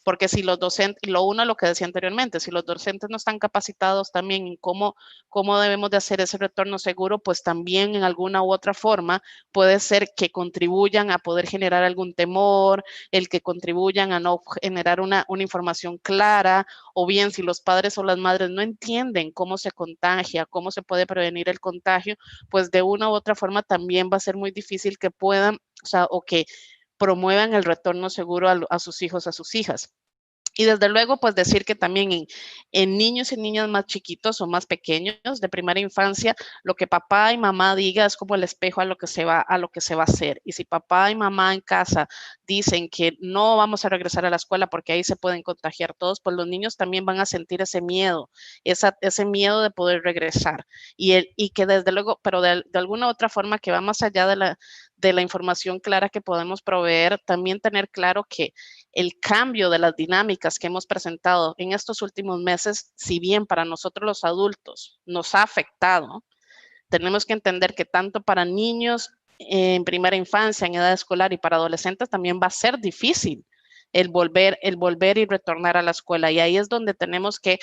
Porque si los docentes, y lo que decía anteriormente, si los docentes no están capacitados también en cómo debemos de hacer ese retorno seguro, pues también en alguna u otra forma puede ser que contribuyan a poder generar algún temor, el que contribuyan a no generar una información clara, o bien si los padres o las madres no entienden cómo se contagia, cómo se puede prevenir el contagio, pues de una u otra forma también va a ser muy difícil que puedan, o que promuevan el retorno seguro a sus hijos, a sus hijas. Y desde luego, pues decir que también en niños y niñas más chiquitos o más pequeños de primera infancia, lo que papá y mamá diga es como el espejo a lo que se va a hacer. Y si papá y mamá en casa dicen que no vamos a regresar a la escuela porque ahí se pueden contagiar todos, pues los niños también van a sentir ese miedo, ese miedo de poder regresar. Y que desde luego, pero de alguna otra forma que va más allá de la información clara que podemos proveer, también tener claro que el cambio de las dinámicas que hemos presentado en estos últimos meses, si bien para nosotros los adultos nos ha afectado, tenemos que entender que tanto para niños en primera infancia, en edad escolar y para adolescentes también va a ser difícil el volver y retornar a la escuela. Y ahí es donde tenemos que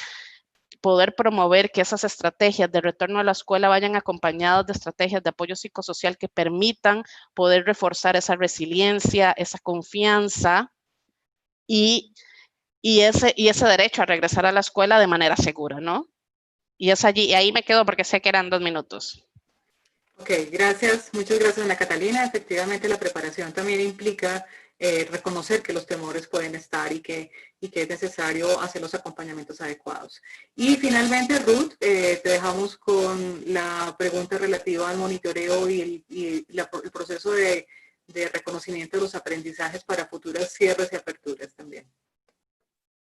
poder promover que esas estrategias de retorno a la escuela vayan acompañadas de estrategias de apoyo psicosocial que permitan poder reforzar esa resiliencia, esa confianza y ese derecho a regresar a la escuela de manera segura, ¿no? Y es allí, y ahí me quedo porque sé que eran 2 minutos. Ok, gracias. Muchas gracias, Ana Catalina. Efectivamente, la preparación también implica reconocer que los temores pueden estar y que es necesario hacer los acompañamientos adecuados. Y finalmente, Ruth, te dejamos con la pregunta relativa al monitoreo y el proceso de reconocimiento de los aprendizajes para futuras cierres y aperturas también.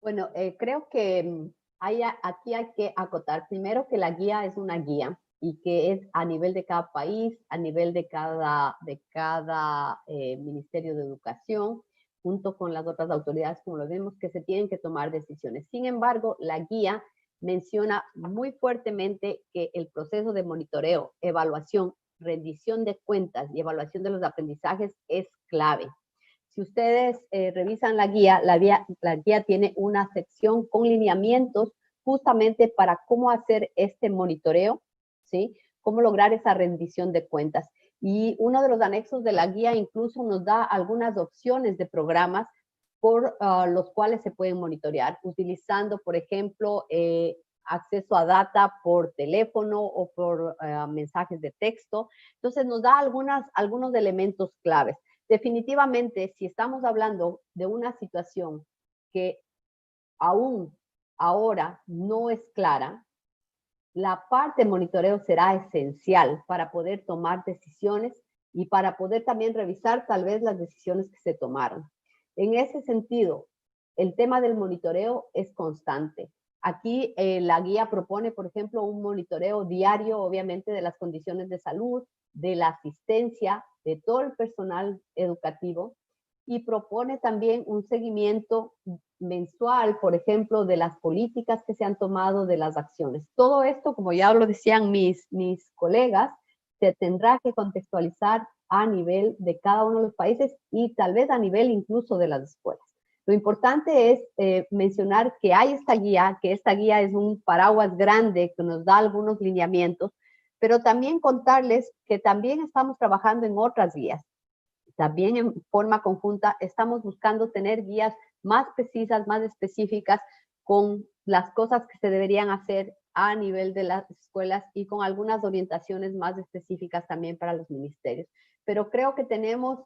Bueno, creo que aquí hay que acotar primero que la guía es una guía y que es a nivel de cada país, a nivel de cada Ministerio de Educación, junto con las otras autoridades, como lo vemos, que se tienen que tomar decisiones. Sin embargo, la guía menciona muy fuertemente que el proceso de monitoreo, evaluación rendición de cuentas y evaluación de los aprendizajes es clave. Si ustedes revisan la guía tiene una sección con lineamientos justamente para cómo hacer este monitoreo, ¿sí? Cómo lograr esa rendición de cuentas. Y uno de los anexos de la guía incluso nos da algunas opciones de programas por los cuales se pueden monitorear, utilizando, por ejemplo, acceso a data por teléfono o por mensajes de texto. Entonces nos da algunos elementos claves. Definitivamente, si estamos hablando de una situación que aún ahora no es clara, la parte de monitoreo será esencial para poder tomar decisiones y para poder también revisar tal vez las decisiones que se tomaron. En ese sentido, el tema del monitoreo es constante. Aquí la guía propone, por ejemplo, un monitoreo diario, obviamente, de las condiciones de salud, de la asistencia, de todo el personal educativo, y propone también un seguimiento mensual, por ejemplo, de las políticas que se han tomado, de las acciones. Todo esto, como ya lo decían mis colegas, se tendrá que contextualizar a nivel de cada uno de los países y tal vez a nivel incluso de las escuelas. Lo importante es mencionar que hay esta guía, que esta guía es un paraguas grande que nos da algunos lineamientos, pero también contarles que también estamos trabajando en otras guías. También en forma conjunta estamos buscando tener guías más precisas, más específicas, con las cosas que se deberían hacer a nivel de las escuelas y con algunas orientaciones más específicas también para los ministerios. Pero creo que tenemos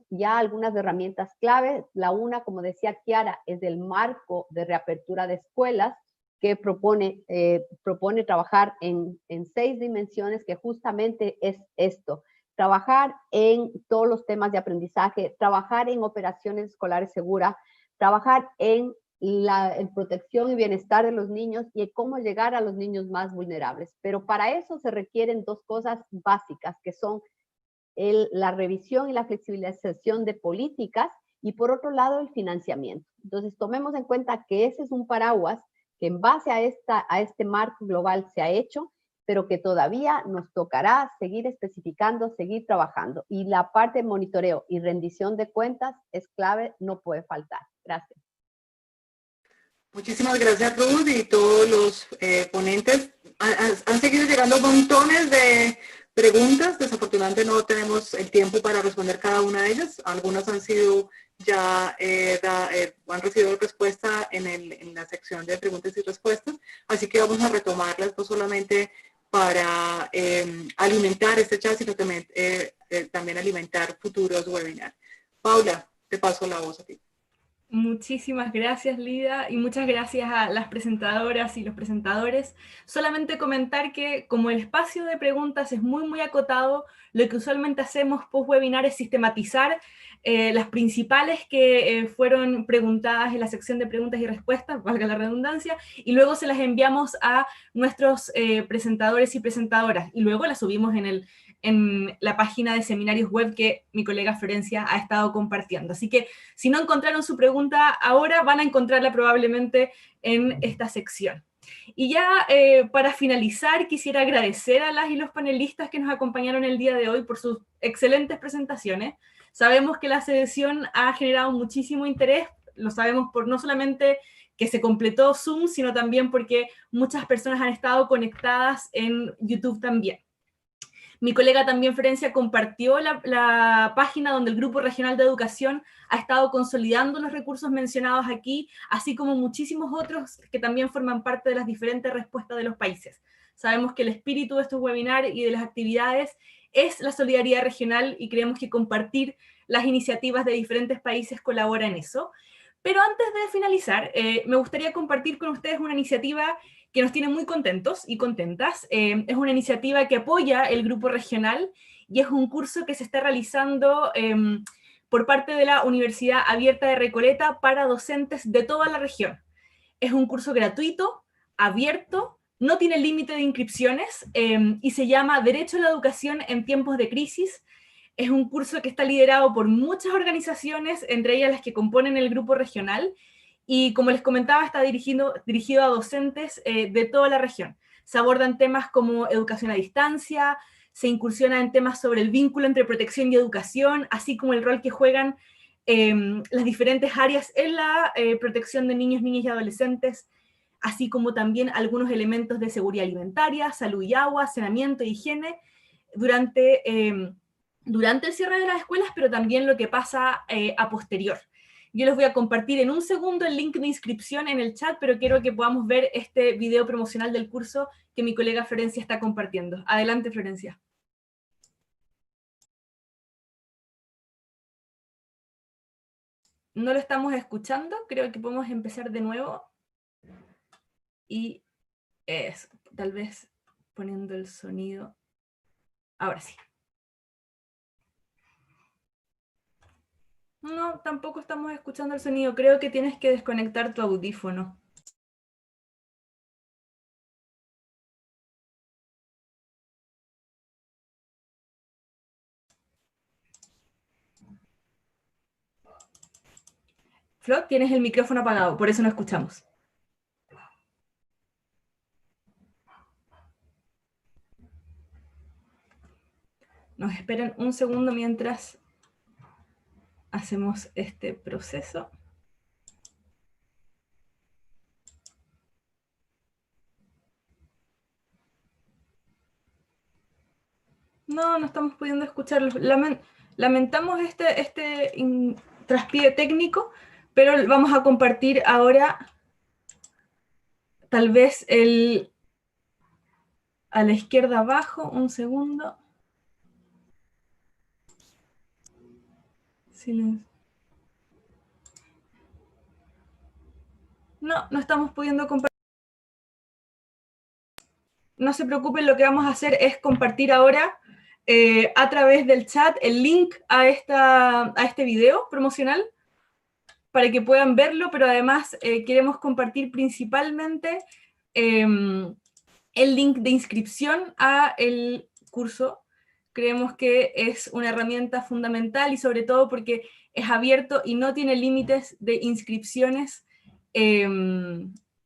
ya algunas herramientas clave. La una, como decía Kiara, es el marco de reapertura de escuelas, que propone trabajar en 6 dimensiones, que justamente es esto: trabajar en todos los temas de aprendizaje, trabajar en operaciones escolares seguras, trabajar en protección y bienestar de los niños y en cómo llegar a los niños más vulnerables. Pero para eso se requieren 2 cosas básicas, que son la revisión y la flexibilización de políticas, y por otro lado el financiamiento. Entonces tomemos en cuenta que ese es un paraguas que en base a este marco global se ha hecho, pero que todavía nos tocará seguir especificando, seguir trabajando. Y la parte de monitoreo y rendición de cuentas es clave, no puede faltar. Gracias. Muchísimas gracias, Ruth, y todos los ponentes. Han seguido llegando montones de preguntas. Desafortunadamente no tenemos el tiempo para responder cada una de ellas. Algunas han sido ya han recibido respuesta en la sección de preguntas y respuestas. Así que vamos a retomarlas, no solamente para alimentar este chat, sino también alimentar futuros webinars. Paula, te paso la voz a ti. Muchísimas gracias, Lida, y muchas gracias a las presentadoras y los presentadores. Solamente comentar que como el espacio de preguntas es muy acotado, lo que usualmente hacemos post-webinar es sistematizar las principales que fueron preguntadas en la sección de preguntas y respuestas, valga la redundancia, y luego se las enviamos a nuestros presentadores y presentadoras, y luego las subimos en la página de seminarios web que mi colega Florencia ha estado compartiendo. Así que si no encontraron su pregunta ahora, van a encontrarla probablemente en esta sección. Y ya para finalizar, quisiera agradecer a las y los panelistas que nos acompañaron el día de hoy por sus excelentes presentaciones. Sabemos que la sesión ha generado muchísimo interés, lo sabemos por no solamente que se completó Zoom, sino también porque muchas personas han estado conectadas en YouTube también. Mi colega también, Florencia, compartió la página donde el Grupo Regional de Educación ha estado consolidando los recursos mencionados aquí, así como muchísimos otros que también forman parte de las diferentes respuestas de los países. Sabemos que el espíritu de estos webinars y de las actividades es la solidaridad regional y creemos que compartir las iniciativas de diferentes países colabora en eso. Pero antes de finalizar, me gustaría compartir con ustedes una iniciativa que nos tiene muy contentos y contentas. Es una iniciativa que apoya el Grupo Regional y es un curso que se está realizando por parte de la Universidad Abierta de Recoleta para docentes de toda la región. Es un curso gratuito, abierto, no tiene límite de inscripciones y se llama Derecho a la Educación en Tiempos de Crisis. Es un curso que está liderado por muchas organizaciones, entre ellas las que componen el Grupo Regional, y como les comentaba, está dirigido a docentes de toda la región. Se abordan temas como educación a distancia, se incursiona en temas sobre el vínculo entre protección y educación, así como el rol que juegan las diferentes áreas en la protección de niños, niñas y adolescentes, así como también algunos elementos de seguridad alimentaria, salud y agua, saneamiento e higiene, durante el cierre de las escuelas, pero también lo que pasa a posterior. Yo les voy a compartir en un segundo el link de inscripción en el chat, pero quiero que podamos ver este video promocional del curso que mi colega Florencia está compartiendo. Adelante, Florencia. No lo estamos escuchando, creo que podemos empezar de nuevo. Y eso, tal vez poniendo el sonido. Ahora sí. No, tampoco estamos escuchando el sonido. Creo que tienes que desconectar tu audífono. Flo, tienes el micrófono apagado, por eso no escuchamos. Nos esperan un segundo mientras hacemos este proceso. No estamos pudiendo escucharlo. Lamentamos este traspié técnico, pero vamos a compartir ahora tal vez a la izquierda abajo, un segundo. Silencio. No estamos pudiendo compartir. No se preocupen, lo que vamos a hacer es compartir ahora a través del chat el link a este video promocional para que puedan verlo, pero además queremos compartir principalmente el link de inscripción a el curso. Creemos que es una herramienta fundamental y sobre todo porque es abierto y no tiene límites de inscripciones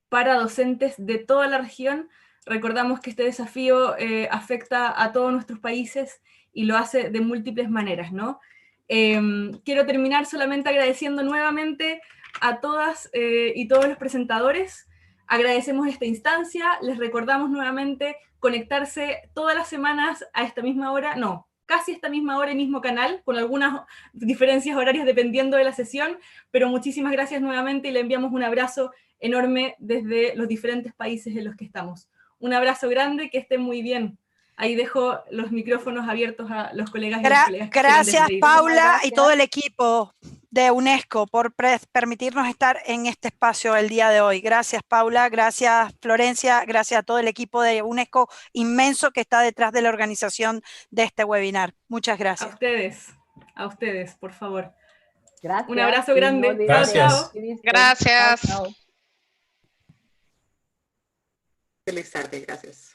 para docentes de toda la región. Recordamos que este desafío afecta a todos nuestros países y lo hace de múltiples maneras, ¿no? Quiero terminar solamente agradeciendo nuevamente a todas y todos los presentadores. Agradecemos esta instancia, les recordamos nuevamente conectarse todas las semanas a esta misma hora, no, casi a esta misma hora y mismo canal, con algunas diferencias horarias dependiendo de la sesión, pero muchísimas gracias nuevamente y le enviamos un abrazo enorme desde los diferentes países en los que estamos. Un abrazo grande, que estén muy bien. Ahí dejo los micrófonos abiertos a los colegas y las colegas. Gracias, Paula, y todo el equipo de UNESCO por permitirnos estar en este espacio el día de hoy. Gracias, Paula, gracias, Florencia, gracias a todo el equipo de UNESCO inmenso que está detrás de la organización de este webinar. Muchas gracias. A ustedes, por favor. Gracias. Un abrazo grande. No gracias. Gracias. Chao, chao. Feliz tarde, gracias.